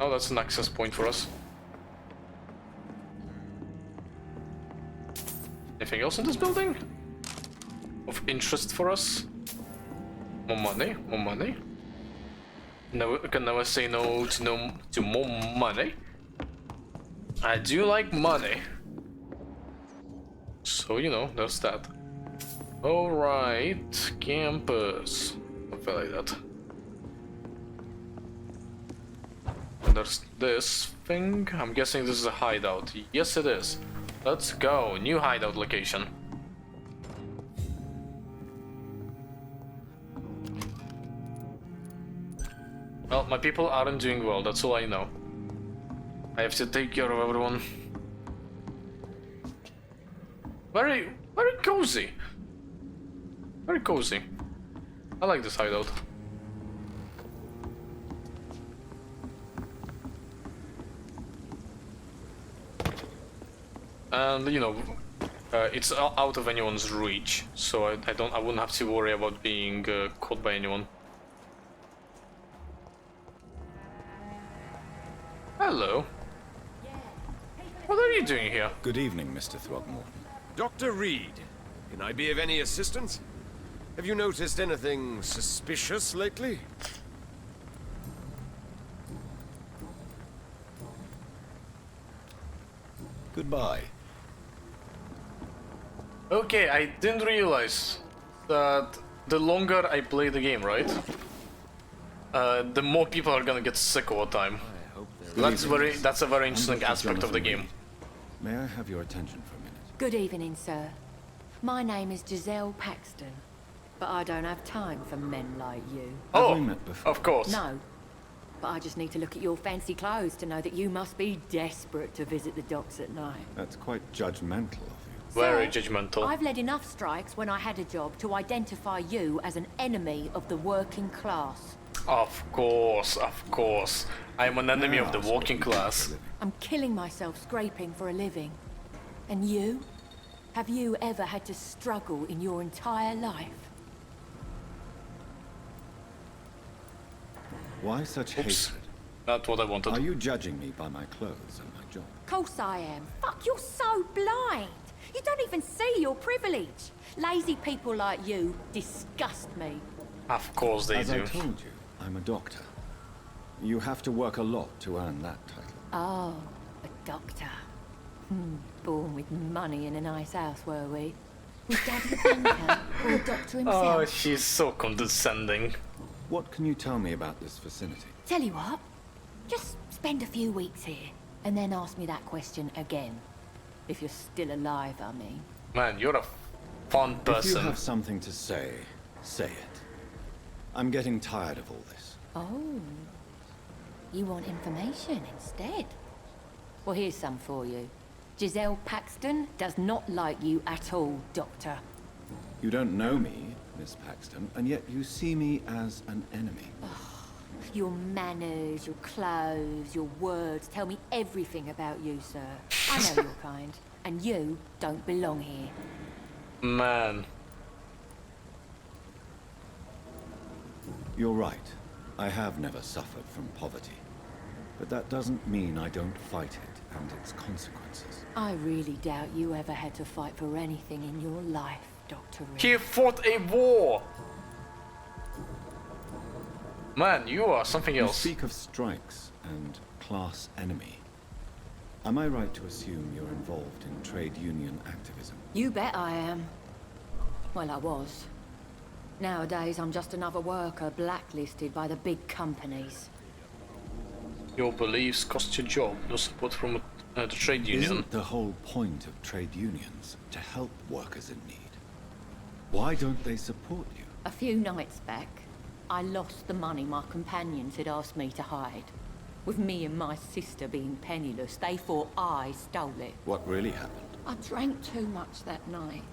[SPEAKER 1] Oh, that's an access point for us. Anything else in this building? Of interest for us? More money, more money. Never can never say no to more money. I do like money. So, you know, there's that. Alright, campus. Something like that. And there's this thing. I'm guessing this is a hideout. Yes, it is. Let's go. New hideout location. Well, my people aren't doing well, that's all I know. I have to take care of everyone. Very cozy. Very cozy. I like this hideout. And you know, it's out of anyone's reach, so I wouldn't have to worry about being caught by anyone. Hello. What are you doing here?
[SPEAKER 2] Good evening, Mr. Throgmorton.
[SPEAKER 10] Dr. Reed, can I be of any assistance? Have you noticed anything suspicious lately?
[SPEAKER 2] Goodbye.
[SPEAKER 1] Okay, I didn't realize that the longer I play the game, right? The more people are gonna get sick over time. That's a very interesting aspect of the game.
[SPEAKER 2] May I have your attention for a minute?
[SPEAKER 11] Good evening, sir. My name is Giselle Paxton, but I don't have time for men like you.
[SPEAKER 1] Oh,
[SPEAKER 2] Have we met before?
[SPEAKER 1] of course.
[SPEAKER 11] No, but I just need to look at your fancy clothes to know that you must be desperate to visit the docks at night.
[SPEAKER 2] That's quite judgmental of you.
[SPEAKER 1] Very
[SPEAKER 11] Sir,
[SPEAKER 1] judgmental.
[SPEAKER 11] I've led enough strikes when I had a job to identify you as an enemy of the working class.
[SPEAKER 1] Of course, of course. I am an enemy of the
[SPEAKER 2] Now,
[SPEAKER 1] working
[SPEAKER 2] what do you do for a
[SPEAKER 1] class.
[SPEAKER 2] living?
[SPEAKER 11] I'm killing myself scraping for a living. And you? Have you ever had to struggle in your entire life?
[SPEAKER 2] Why such
[SPEAKER 1] Oops.
[SPEAKER 2] hatred?
[SPEAKER 1] Not what I wanted.
[SPEAKER 2] Are you judging me by my clothes and my job?
[SPEAKER 11] Course I am. Fuck, you're so blind. You don't even see your privilege. Lazy people like you disgust me.
[SPEAKER 1] Of course they
[SPEAKER 2] As
[SPEAKER 1] do.
[SPEAKER 2] I told you, I'm a doctor. You have to work a lot to earn that title.
[SPEAKER 11] Oh, a doctor. Born with money in a nice house, were we? Was Daddy a banker or a doctor himself?
[SPEAKER 1] Oh, she's so condescending.
[SPEAKER 2] What can you tell me about this vicinity?
[SPEAKER 11] Tell you what, just spend a few weeks here, and then ask me that question again. If you're still alive, I mean.
[SPEAKER 1] Man, you're a fun
[SPEAKER 2] If you
[SPEAKER 1] person.
[SPEAKER 2] have something to say, say it. I'm getting tired of all this.
[SPEAKER 11] Oh, you want information instead? Well, here's some for you. Giselle Paxton does not like you at all, Doctor.
[SPEAKER 2] You don't know me, Miss Paxton, and yet you see me as an enemy.
[SPEAKER 11] Your manners, your clothes, your words tell me everything about you, sir. I know your kind, and you don't belong here.
[SPEAKER 1] Man.
[SPEAKER 2] You're right. I have never suffered from poverty. But that doesn't mean I don't fight it and its consequences.
[SPEAKER 11] I really doubt you ever had to fight for anything in your life, Dr. Reed.
[SPEAKER 1] He fought a war! Man, you are something
[SPEAKER 2] You
[SPEAKER 1] else.
[SPEAKER 2] speak of strikes and class enemy. Am I right to assume you're involved in trade union activism?
[SPEAKER 11] You bet I am. Well, I was. Nowadays, I'm just another worker blacklisted by the big companies.
[SPEAKER 1] Your beliefs cost your job. No support from the trade union.
[SPEAKER 2] Isn't the whole point of trade unions to help workers in need? Why don't they support you?
[SPEAKER 11] A few nights back, I lost the money my companions had asked me to hide. With me and my sister being penniless, they thought I stole it.
[SPEAKER 2] What really happened?
[SPEAKER 11] I drank too much that night.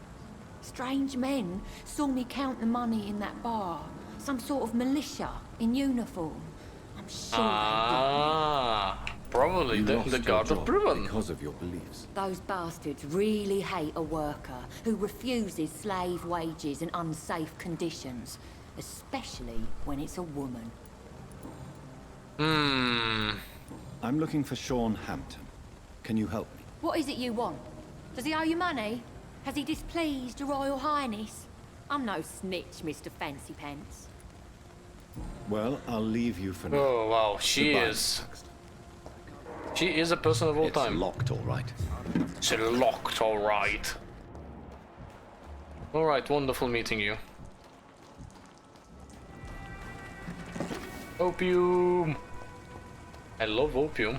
[SPEAKER 11] Strange men saw me count the money in that bar. Some sort of militia in uniform. I'm sure
[SPEAKER 1] Ah, probably
[SPEAKER 2] You
[SPEAKER 1] the
[SPEAKER 2] lost your
[SPEAKER 1] guard of
[SPEAKER 2] job
[SPEAKER 1] Bruin.
[SPEAKER 2] because of your beliefs.
[SPEAKER 11] those bastards really hate a worker who refuses slave wages and unsafe conditions, especially when it's a woman.
[SPEAKER 2] I'm looking for Sean Hampton. Can you help me?
[SPEAKER 11] What is it you want? Does he owe you money? Has he displeased your Royal Highness? I'm no snitch, Mr. Fancy Pants.
[SPEAKER 2] Well, I'll leave you for now.
[SPEAKER 1] Oh wow, she
[SPEAKER 2] Goodbye,
[SPEAKER 1] is.
[SPEAKER 2] Paxton.
[SPEAKER 1] She is a person of all
[SPEAKER 2] It's
[SPEAKER 1] time.
[SPEAKER 2] locked, all right.
[SPEAKER 1] It's locked, alright. Alright, wonderful meeting you. Opium! I love opium.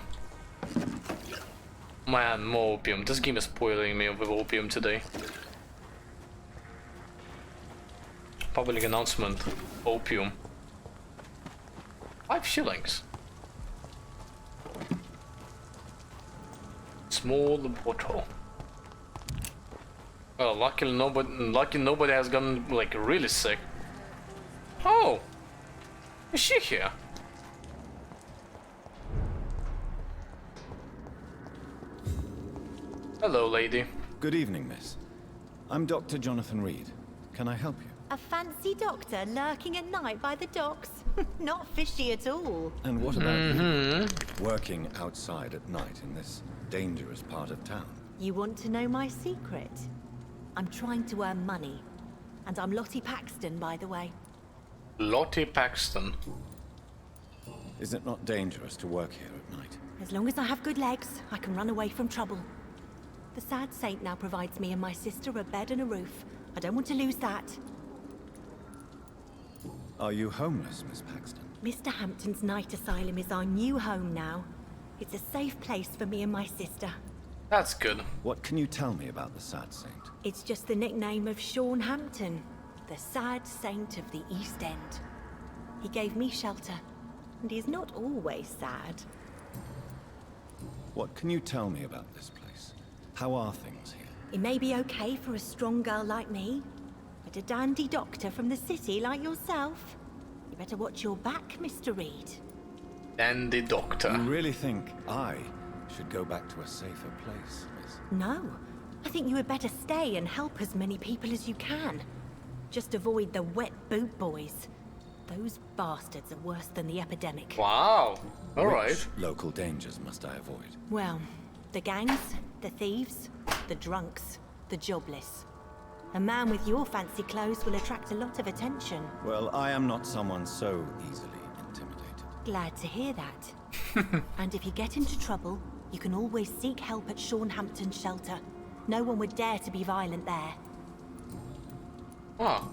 [SPEAKER 1] Man, more opium. This game is spoiling me with opium today. Public announcement. Opium. 5 shillings. Small bottle. Well, luckily nobody has gotten like really sick. Oh, is she here? Hello, lady.
[SPEAKER 2] Good evening, miss. I'm Dr. Jonathan Reed. Can I help you?
[SPEAKER 12] A fancy doctor lurking at night by the docks? Not fishy at all.
[SPEAKER 2] And what about you? Working outside at night in this dangerous part of town?
[SPEAKER 12] You want to know my secret? I'm trying to earn money. And I'm Lottie Paxton, by the way.
[SPEAKER 1] Lottie Paxton.
[SPEAKER 2] Is it not dangerous to work here at night?
[SPEAKER 12] As long as I have good legs, I can run away from trouble. The sad saint now provides me and my sister a bed and a roof. I don't want to lose that.
[SPEAKER 2] Are you homeless, Miss Paxton?
[SPEAKER 12] Mr. Hampton's night asylum is our new home now. It's a safe place for me and my sister.
[SPEAKER 1] That's good.
[SPEAKER 2] What can you tell me about the Sad Saint?
[SPEAKER 12] It's just the nickname of Sean Hampton, the sad saint of the East End. He gave me shelter, and he's not always sad.
[SPEAKER 2] What can you tell me about this place? How are things here?
[SPEAKER 12] It may be okay for a strong girl like me, but a dandy doctor from the city like yourself, you better watch your back, Mr. Reed.
[SPEAKER 1] Dandy doctor.
[SPEAKER 2] You really think I should go back to a safer place, miss?
[SPEAKER 12] No, I think you had better stay and help as many people as you can. Just avoid the wet boot boys. Those bastards are worse than the epidemic.
[SPEAKER 1] Wow. All right.
[SPEAKER 2] Which local dangers must I avoid?
[SPEAKER 12] Well, the gangs, the thieves, the drunks, the jobless. A man with your fancy clothes will attract a lot of attention.
[SPEAKER 2] Well, I am not someone so easily intimidated.
[SPEAKER 12] Glad to hear that. And if you get into trouble, you can always seek help at Sean Hampton's shelter. No one would dare to be violent there.
[SPEAKER 1] Ah.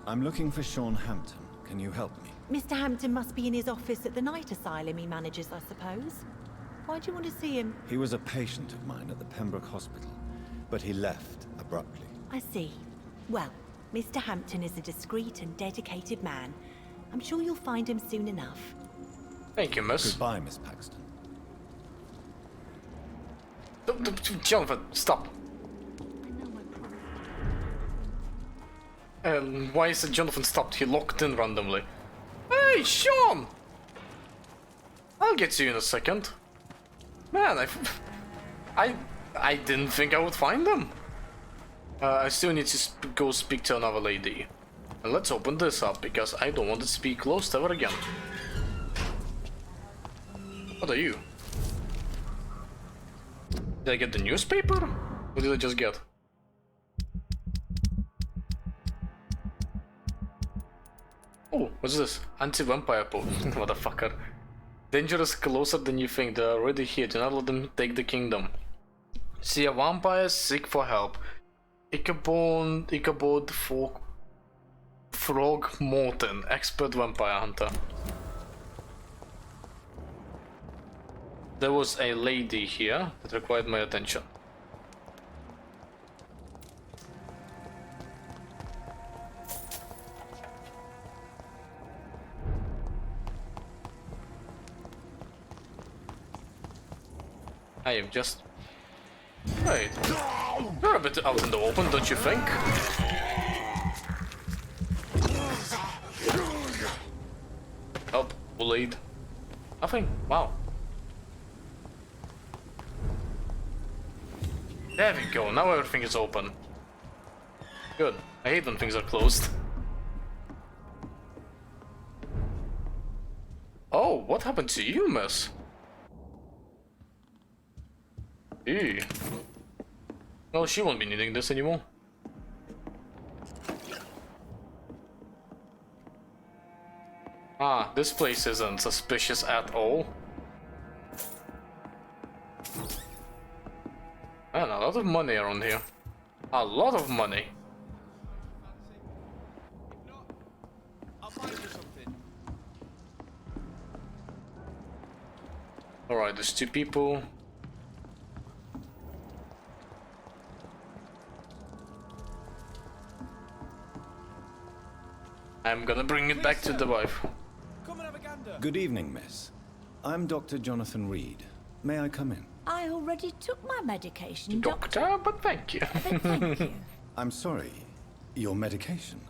[SPEAKER 2] I'm looking for Sean Hampton. Can you help me?
[SPEAKER 12] Mr. Hampton must be in his office at the night asylum he manages, I suppose. Why do you want to see him?
[SPEAKER 2] He was a patient of mine at the Pembroke Hospital, but he left abruptly.
[SPEAKER 12] I see. Well, Mr. Hampton is a discreet and dedicated man. I'm sure you'll find him soon enough.
[SPEAKER 1] Thank you, miss.
[SPEAKER 2] Goodbye, Miss Paxton.
[SPEAKER 1] Jonathan, stop. Why is it Jonathan stopped? He locked in randomly. Hey, Sean! I'll get to you in a second. Man, I didn't think I would find them. I still need to go speak to another lady. And let's open this up, because I don't want it to be closed ever again. What are you? Did I get the newspaper? What did I just get? Oh, what's this? Anti-vampire post. Motherfucker. Dangerous closer than you think. They're already here. Do not let them take the kingdom. See a vampire, seek for help. Ichabod Frog Morton, expert vampire hunter. There was a lady here that required my attention. I have just... Wait. You're a bit out in the open, don't you think? Help, bullied. Nothing? Wow. There we go, now everything is open. Good. I hate when things are closed. Oh, what happened to you, miss? Ew. Well, she won't be needing this anymore. Ah, this place isn't suspicious at all. Man, a lot of money around here. A lot of money. Alright, there's two people. I'm gonna bring it back to the wife.
[SPEAKER 2] Good evening, miss. I'm Dr. Jonathan Reed. May I come in?
[SPEAKER 13] I already took my medication,
[SPEAKER 1] Doctor, but thank you.
[SPEAKER 13] But thank you.
[SPEAKER 2] I'm sorry. Your medication?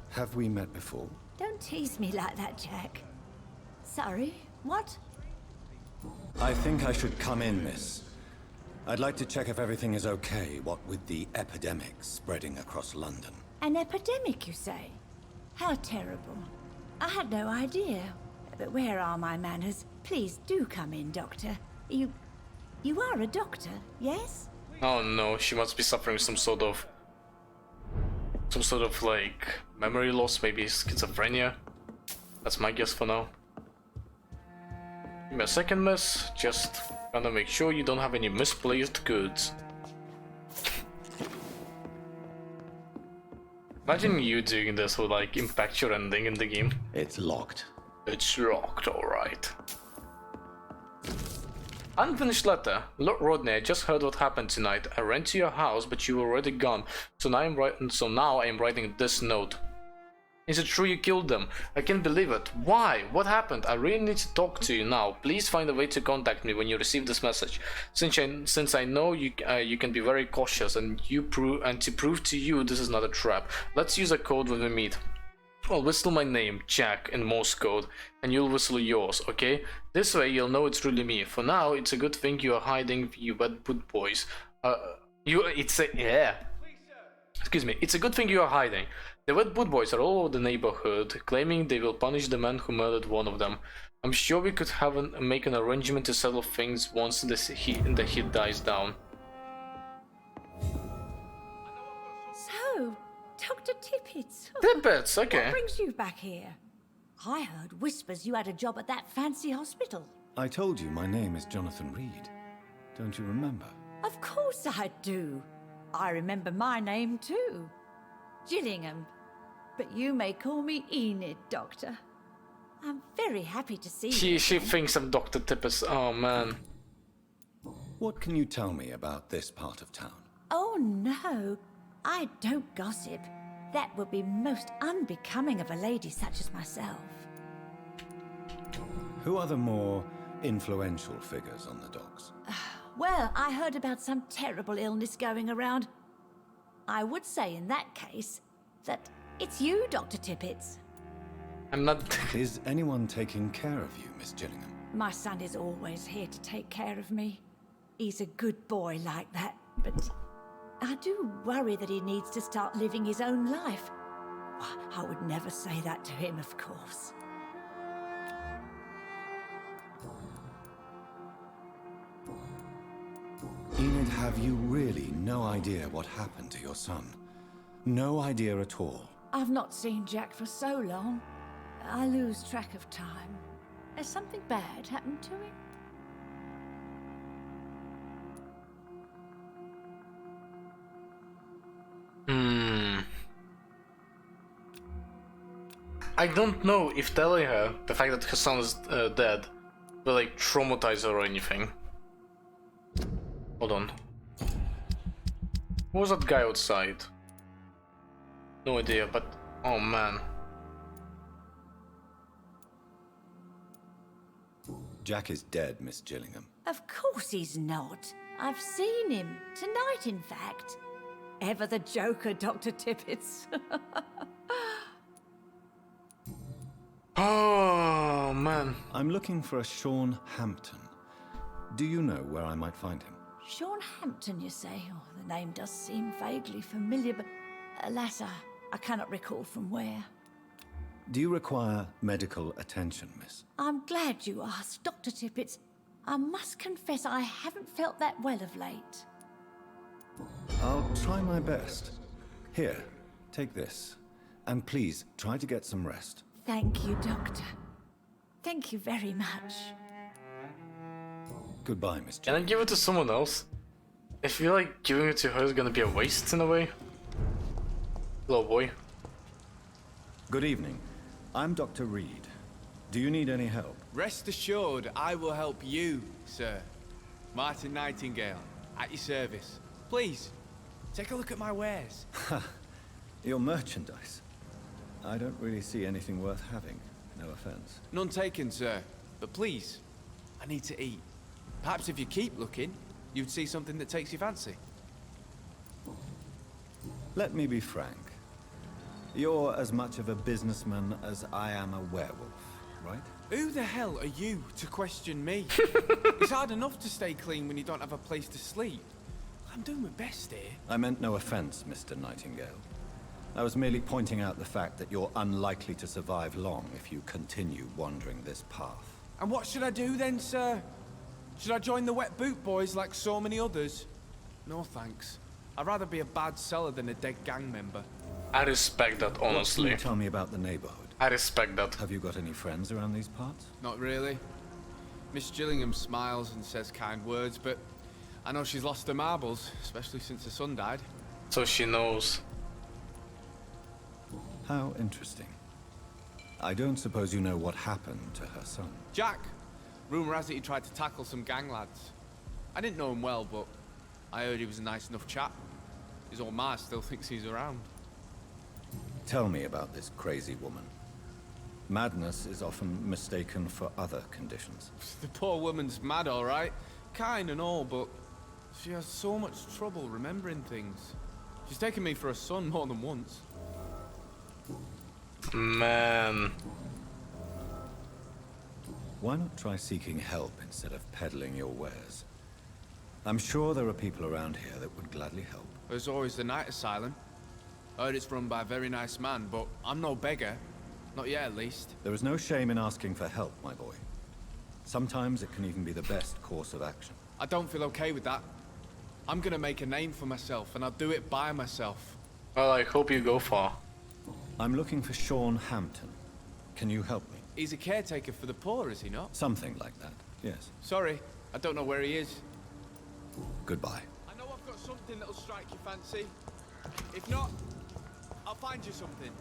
[SPEAKER 2] Have we met before?
[SPEAKER 13] Don't tease me like that, Jack. Sorry, what?
[SPEAKER 2] I think I should come in, miss. I'd like to check if everything is okay, what with the epidemic spreading across London.
[SPEAKER 13] An epidemic, you say? How terrible. I had no idea. But where are my manners? Please do come in, Doctor. You are a doctor, yes?
[SPEAKER 1] Oh no, she must be suffering some sort of like memory loss, maybe schizophrenia. That's my guess for now. Give me a second, miss. Just gonna make sure you don't have any misplaced goods. Imagine you doing this would like impact your ending in the game.
[SPEAKER 2] It's locked.
[SPEAKER 1] It's locked, alright. Unfinished letter. Lord Rodney, I just heard what happened tonight. I ran to your house, but you were already gone. So now I am writing this note. Is it true you killed them? I can't believe it. Why? What happened? I really need to talk to you now. Please find a way to contact me when you receive this message. Since I know you can be very cautious and to prove to you this is not a trap. Let's use a code when we meet. I'll whistle my name, Jack, in Morse code, and you'll whistle yours, okay? This way you'll know it's really me. For now, it's a good thing you are hiding, you wet boot boys. It's a good thing you are hiding. The wet boot boys are all over the neighborhood, claiming they will punish the man who murdered one of them. I'm sure we could make an arrangement to settle things once the heat dies down.
[SPEAKER 13] So, Dr. Tippets.
[SPEAKER 1] Tippets, okay.
[SPEAKER 13] What brings you back here? I heard whispers you had a job at that fancy hospital.
[SPEAKER 2] I told you my name is Jonathan Reed. Don't you remember?
[SPEAKER 13] Of course I do. I remember my name too. Gillingham. But you may call me Enid, Doctor. I'm very happy to see you.
[SPEAKER 1] She thinks I'm Dr. Tippets. Oh man.
[SPEAKER 2] What can you tell me about this part of town?
[SPEAKER 13] Oh no, I don't gossip. That would be most unbecoming of a lady such as myself.
[SPEAKER 2] Who are the more influential figures on the docks?
[SPEAKER 13] Well, I heard about some terrible illness going around. I would say in that case that it's you, Dr. Tippets.
[SPEAKER 1] I'm not...
[SPEAKER 2] Is anyone taking care of you, Miss Gillingham?
[SPEAKER 13] My son is always here to take care of me. He's a good boy like that, but I do worry that he needs to start living his own life. I would never say that to him, of course.
[SPEAKER 2] Enid, have you really no idea what happened to your son? No idea at all?
[SPEAKER 13] I've not seen Jack for so long. I lose track of time. Has something bad happened to him?
[SPEAKER 1] I don't know if telling her the fact that her son is dead will like traumatize her or anything. Hold on. Who was that guy outside? No idea, but oh man.
[SPEAKER 2] Jack is dead, Miss Gillingham.
[SPEAKER 13] Of course he's not. I've seen him. Tonight, in fact. Ever the joker, Dr. Tippets.
[SPEAKER 1] Oh man.
[SPEAKER 2] I'm looking for a Sean Hampton. Do you know where I might find him?
[SPEAKER 13] Sean Hampton, you say? Oh, the name does seem vaguely familiar, but alas, I cannot recall from where.
[SPEAKER 2] Do you require medical attention, miss?
[SPEAKER 13] I'm glad you asked, Dr. Tippets. I must confess I haven't felt that well of late.
[SPEAKER 2] I'll try my best. Here, take this. And please, try to get some rest.
[SPEAKER 13] Thank you, Doctor. Thank you very much.
[SPEAKER 2] Goodbye, Miss
[SPEAKER 1] Can I give it to someone else? I feel like giving it to her is gonna be a waste in a way. Hello, boy.
[SPEAKER 2] Good evening. I'm Dr. Reed. Do you need any help?
[SPEAKER 3] Rest assured, I will help you, sir. Martin Nightingale, at your service. Please, take a look at my wares.
[SPEAKER 2] Your merchandise. I don't really see anything worth having. No offense.
[SPEAKER 3] None taken, sir. But please, I need to eat. Perhaps if you keep looking, you'd see something that takes your fancy.
[SPEAKER 2] Let me be frank. You're as much of a businessman as I am a werewolf, right?
[SPEAKER 3] Who the hell are you to question me? It's hard enough to stay clean when you don't have a place to sleep. I'm doing my best here.
[SPEAKER 2] I meant no offense, Mr. Nightingale. I was merely pointing out the fact that you're unlikely to survive long if you continue wandering this path.
[SPEAKER 3] And what should I do then, sir? Should I join the Wet Boot Boys like so many others? No thanks. I'd rather be a bad seller than a dead gang member.
[SPEAKER 1] I respect that, honestly.
[SPEAKER 2] What can you tell me about the neighborhood?
[SPEAKER 1] I respect that.
[SPEAKER 2] Have you got any friends around these parts?
[SPEAKER 3] Not really. Miss Gillingham smiles and says kind words, but I know she's lost her marbles, especially since her son died.
[SPEAKER 1] So she knows.
[SPEAKER 2] How interesting. I don't suppose you know what happened to her son.
[SPEAKER 3] Jack! Rumour has it he tried to tackle some gang lads. I didn't know him well, but I heard he was a nice enough chap. His old ma still thinks he's around.
[SPEAKER 2] Tell me about this crazy woman. Madness is often mistaken for other conditions.
[SPEAKER 3] The poor woman's mad, all right. Kind and all, but she has so much trouble remembering things. She's taken me for a son more than once.
[SPEAKER 1] Man.
[SPEAKER 2] Why not try seeking help instead of peddling your wares? I'm sure there are people around here that would gladly help.
[SPEAKER 3] There's always the night asylum. I heard it's run by a very nice man, but I'm no beggar. Not yet, at least.
[SPEAKER 2] There is no shame in asking for help, my boy. Sometimes it can even be the best course of action.
[SPEAKER 3] I don't feel okay with that. I'm gonna make a name for myself, and I'll do it by myself.
[SPEAKER 1] Well, I hope you go far.
[SPEAKER 2] I'm looking for Sean Hampton. Can you help me?
[SPEAKER 3] He's a caretaker for the poor, is he not?
[SPEAKER 2] Something like that, yes.
[SPEAKER 3] Sorry, I don't know where he is.
[SPEAKER 2] Goodbye.
[SPEAKER 3] I know I've got something that'll strike your fancy. If not, I'll find you something.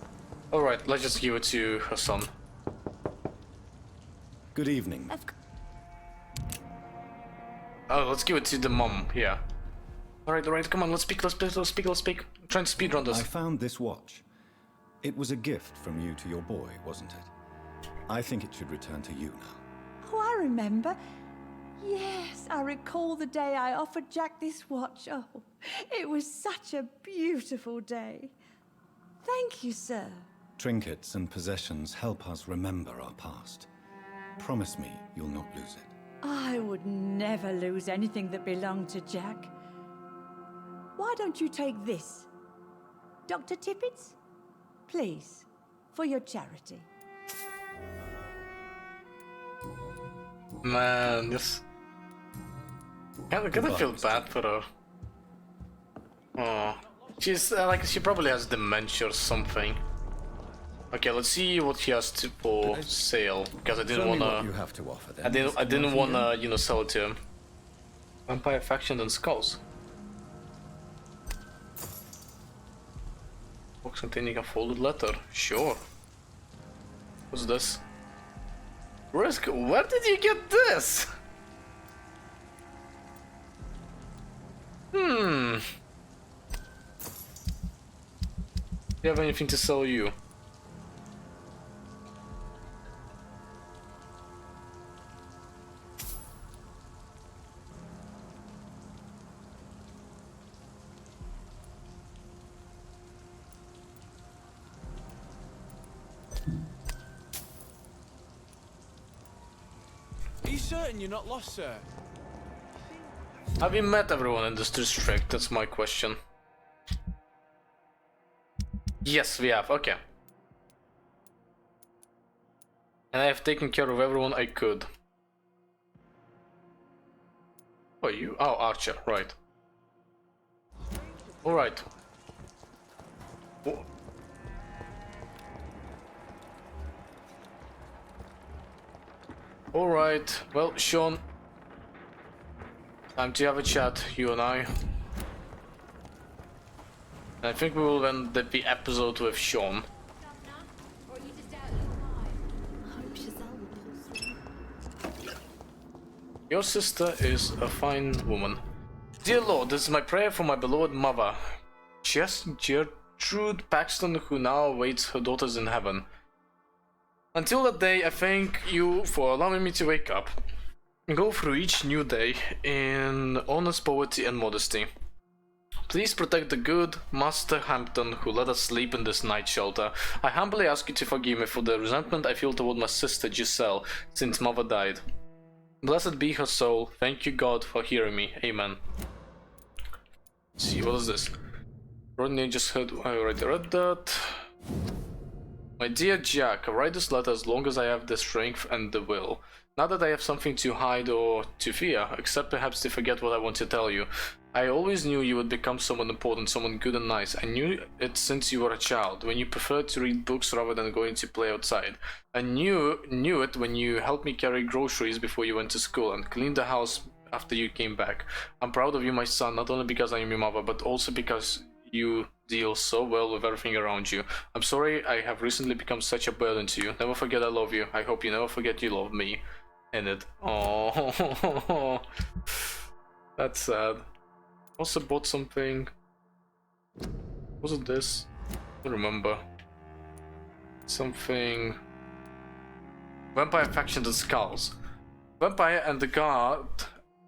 [SPEAKER 1] Alright, let's just give it to her son.
[SPEAKER 2] Good evening.
[SPEAKER 1] Oh, let's give it to the mom, yeah. Alright, come on, let's speak. I'm trying to speedrun this.
[SPEAKER 2] I found this watch. It was a gift from you to your boy, wasn't it? I think it should return to you now.
[SPEAKER 13] Oh, I remember. Yes, I recall the day I offered Jack this watch. Oh, it was such a beautiful day. Thank you, sir.
[SPEAKER 2] Trinkets and possessions help us remember our past. Promise me you'll not lose it.
[SPEAKER 13] I would never lose anything that belonged to Jack. Why don't you take this? Dr. Tippett's? Please, for your charity.
[SPEAKER 1] Man, this... Kinda feel bad for her. Oh, she's like, she probably has dementia or something. Okay, let's see what he has for sale, because I didn't wanna.
[SPEAKER 2] You have to offer them.
[SPEAKER 1] I didn't wanna, you know, sell it to him. Vampire faction and skulls. Box containing a folded letter. Sure. What's this? Risk. Where did you get this? Do you have anything to sell you?
[SPEAKER 3] Are you certain you're not lost, sir?
[SPEAKER 1] Have you met everyone in this district? That's my question. Yes, we have. Okay. And I have taken care of everyone I could. Oh, you? Oh, Archer. Right. Alright. Alright, well, Sean, time to have a chat, you and I. I think we will end the episode with Sean. Your sister is a fine woman. Dear Lord, this is my prayer for my beloved mother, Gertrude Paxton, who now awaits her daughters in heaven. Until that day, I thank you for allowing me to wake up and go through each new day in honest poverty and modesty. Please protect the good Master Hampton who let us sleep in this night shelter. I humbly ask you to forgive me for the resentment I feel toward my sister Giselle since mother died. Blessed be her soul. Thank you, God, for hearing me. Amen. Let's see, what is this? Rodney just heard. I already read that. My dear Jack, I write this letter as long as I have the strength and the will. Not that I have something to hide or to fear, except perhaps to forget what I want to tell you. I always knew you would become someone important, someone good and nice. I knew it since you were a child, when you preferred to read books rather than going to play outside. I knew it when you helped me carry groceries before you went to school and cleaned the house after you came back. I'm proud of you, my son, not only because I am your mother, but also because you deal so well with everything around you. I'm sorry I have recently become such a burden to you. Never forget I love you. I hope you never forget you love me. In it. Oh, that's sad. Also bought something. Was it this? I don't remember. Something. Vampire faction the skulls. Vampire and the guard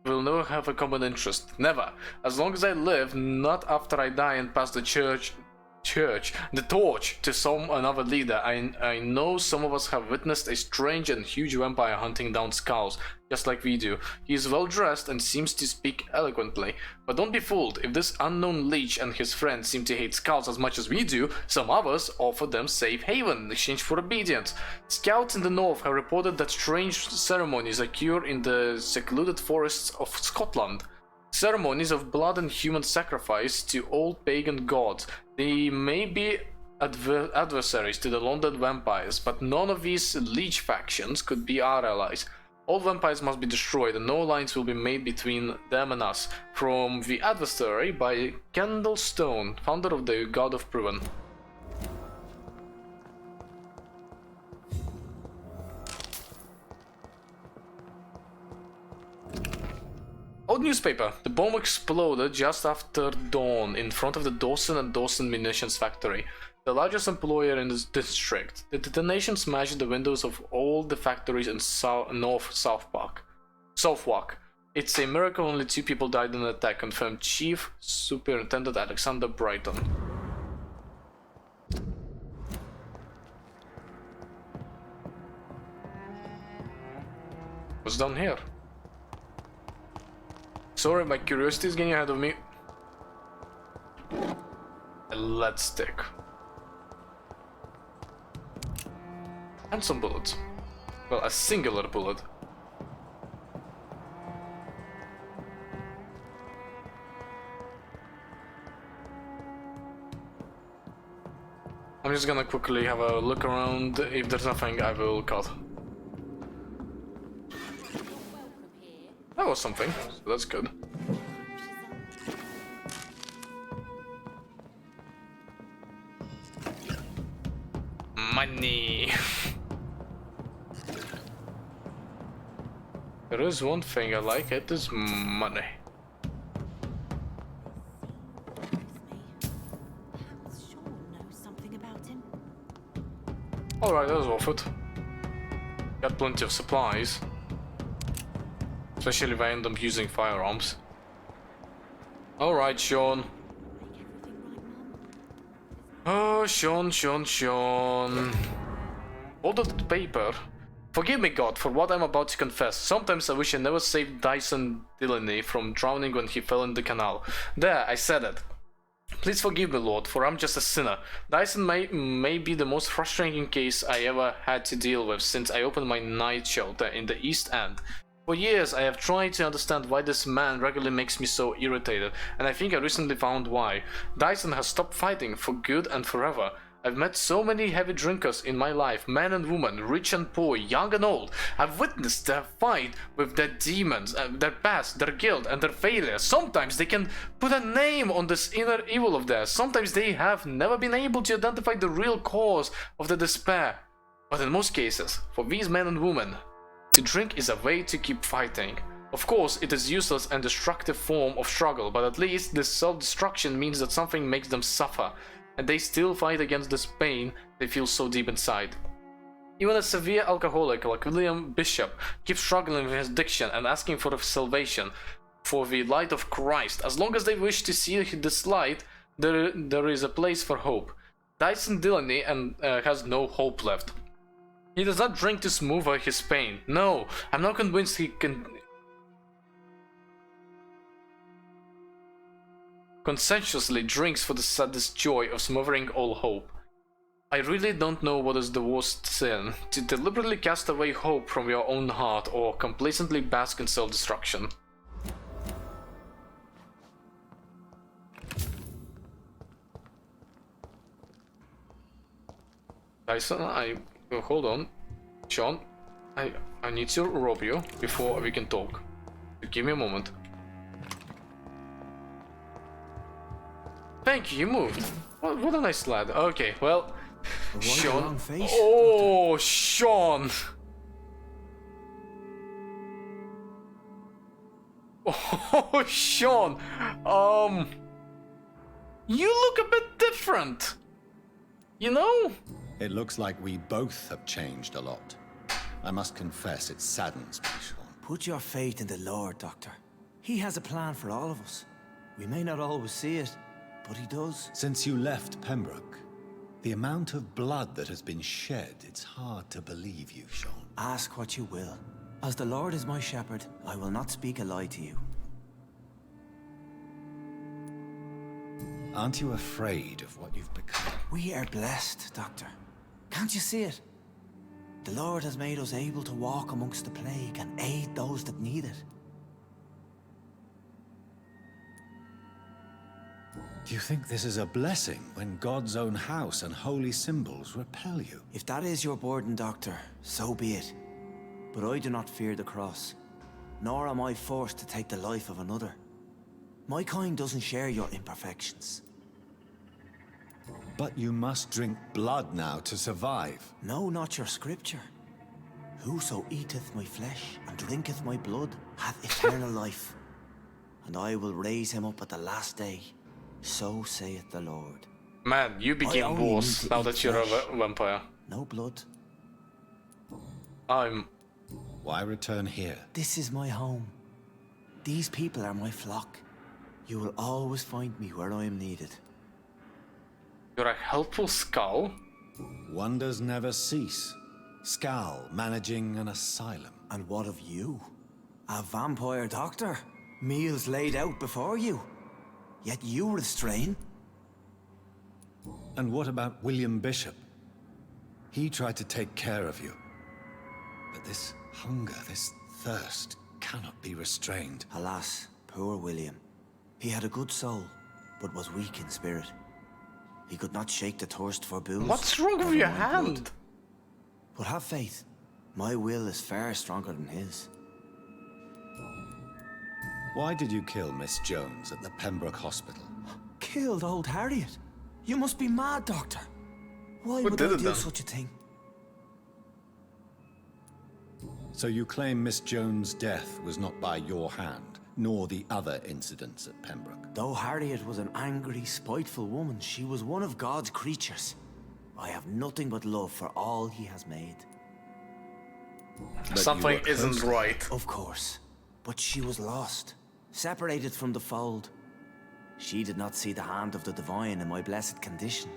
[SPEAKER 1] will never have a common interest. Never. As long as I live, not after I die and pass the the torch to some another leader. I know some of us have witnessed a strange and huge vampire hunting down skulls, just like we do. He is well dressed and seems to speak eloquently. But don't be fooled. If this unknown leech and his friends seem to hate skulls as much as we do, some others offer them safe haven in exchange for obedience. Scouts in the north have reported that strange ceremonies occur in the secluded forests of Scotland. Ceremonies of blood and human sacrifice to old pagan gods. They may be adversaries to the London vampires, but none of these leech factions could be our allies. All vampires must be destroyed and no alliance will be made between them and us. From The Adversary by Kendall Stone, founder of the God of Proven. Old newspaper. The bomb exploded just after dawn in front of the Dawson and Dawson munitions factory, the largest employer in this district. The detonation smashed the windows of all the factories in Southwark. It's a miracle only 2 people died in the attack, confirmed Chief Superintendent Alexander Brighton. What's down here? Sorry, my curiosity is getting ahead of me. A lead stick. And some bullets. Well, a singular bullet. I'm just gonna quickly have a look around. If there's nothing, I will cut. That was something, so that's good. Money. There is one thing I like, it is money. Alright, that was worth it. Got plenty of supplies. Especially if I end up using firearms. Alright, Sean. Oh, Sean. Hold the paper. Forgive me, God, for what I'm about to confess. Sometimes I wish I never saved Dyson Delaney from drowning when he fell in the canal. There, I said it. Please forgive me, Lord, for I'm just a sinner. Dyson may be the most frustrating case I ever had to deal with since I opened my night shelter in the East End. For years, I have tried to understand why this man regularly makes me so irritated, and I think I recently found why. Dyson has stopped fighting for good and forever. I've met so many heavy drinkers in my life, men and women, rich and poor, young and old. I've witnessed their fight with their demons, their past, their guilt, and their failures. Sometimes they can put a name on this inner evil of theirs. Sometimes they have never been able to identify the real cause of the despair. But in most cases, for these men and women, to drink is a way to keep fighting. Of course, it is a useless and destructive form of struggle, but at least this self-destruction means that something makes them suffer, and they still fight against this pain they feel so deep inside. Even a severe alcoholic like William Bishop keeps struggling with his addiction and asking for salvation, for the light of Christ. As long as they wish to see this light, there is a place for hope. Dyson Delaney has no hope left. He does not drink to smooth out his pain. No, I'm not convinced he can conscientiously drinks for the saddest joy of smothering all hope. I really don't know what is the worst sin, to deliberately cast away hope from your own heart or complacently bask in self-destruction. Dyson, hold on. Sean, I need to rob you before we can talk. Give me a moment. Thank you, you moved. What a nice lad. Okay, well, Sean. Oh, Sean. Oh, Sean. You look a bit different. You know?
[SPEAKER 2] It looks like we both have changed a lot. I must confess, it saddens me, Sean.
[SPEAKER 6] Put your faith in the Lord, Doctor. He has a plan for all of us. We may not always see it, but he does.
[SPEAKER 2] Since you left Pembroke, the amount of blood that has been shed, it's hard to believe you, Sean.
[SPEAKER 6] Ask what you will. As the Lord is my shepherd, I will not speak a lie to you.
[SPEAKER 2] Aren't you afraid of what you've become?
[SPEAKER 6] We are blessed, Doctor. Can't you see it? The Lord has made us able to walk amongst the plague and aid those that need it.
[SPEAKER 2] Do you think this is a blessing when God's own house and holy symbols repel you?
[SPEAKER 6] If that is your burden, Doctor, so be it. But I do not fear the cross, nor am I forced to take the life of another. My kind doesn't share your imperfections.
[SPEAKER 2] But you must drink blood now to survive.
[SPEAKER 6] No, not your scripture. Whoso eateth my flesh and drinketh my blood hath eternal life, and I will raise him up at the last day. So saith the Lord.
[SPEAKER 1] Man, you became boss now that you're a vampire.
[SPEAKER 6] No blood.
[SPEAKER 2] Why return here?
[SPEAKER 6] This is my home. These people are my flock. You will always find me where I am needed.
[SPEAKER 1] You're a helpful Skull?
[SPEAKER 2] Wonders never cease. Skull managing an asylum.
[SPEAKER 6] And what of you? A vampire doctor? Meals laid out before you. Yet you restrain.
[SPEAKER 2] And what about William Bishop? He tried to take care of you. But this hunger, this thirst, cannot be restrained.
[SPEAKER 6] Alas, poor William. He had a good soul, but was weak in spirit. He could not shake the thirst for booze.
[SPEAKER 1] What's wrong with your hand?
[SPEAKER 6] But have faith. My will is far stronger than his.
[SPEAKER 2] Why did you kill Miss Jones at the Pembroke Hospital?
[SPEAKER 6] Killed old Harriet? You must be mad, Doctor. Why would I do such a thing?
[SPEAKER 2] So you claim Miss Jones' death was not by your hand, nor the other incidents at Pembroke?
[SPEAKER 6] Though Harriet was an angry, spiteful woman, she was one of God's creatures. I have nothing but love for all he has made.
[SPEAKER 2] But
[SPEAKER 1] something isn't right.
[SPEAKER 6] Of course. But she was lost, separated from the fold. She did not see the hand of the divine in my blessed condition.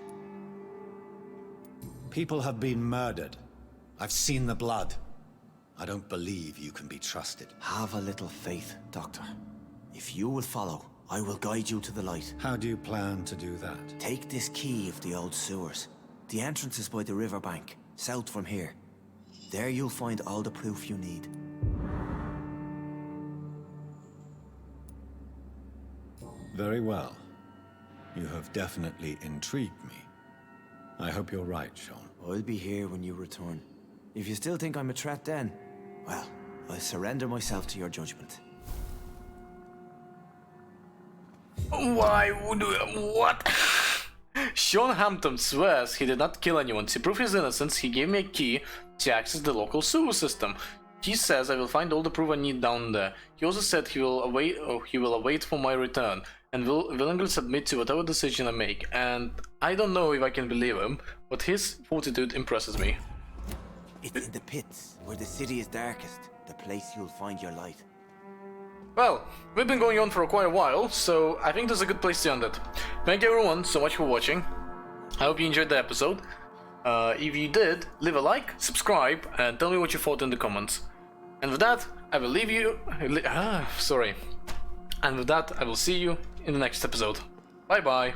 [SPEAKER 2] People have been murdered. I've seen the blood. I don't believe you can be trusted.
[SPEAKER 6] Have a little faith, Doctor. If you will follow, I will guide you to the light.
[SPEAKER 2] How do you plan to do that?
[SPEAKER 6] Take this key of the old sewers. The entrance is by the riverbank, south from here. There you'll find all the proof you need.
[SPEAKER 2] Very well. You have definitely intrigued me. I hope you're right, Sean.
[SPEAKER 6] I'll be here when you return. If you still think I'm a threat then, well, I'll surrender myself to your judgment.
[SPEAKER 1] Why would we... What? Sean Hampton swears he did not kill anyone. To prove his innocence, he gave me a key to access the local sewer system. He says I will find all the proof I need down there. He also said he will await for my return and will willingly submit to whatever decision I make. And I don't know if I can believe him, but his fortitude impresses me.
[SPEAKER 6] It's in the pits, where the city is darkest, the place you'll find your light.
[SPEAKER 1] Well, we've been going on for quite a while, so I think this is a good place to end it. Thank you everyone so much for watching. I hope you enjoyed the episode. If you did, leave a like, subscribe, and tell me what you thought in the comments. And with that, I will leave you... And with that, I will see you in the next episode. Bye bye.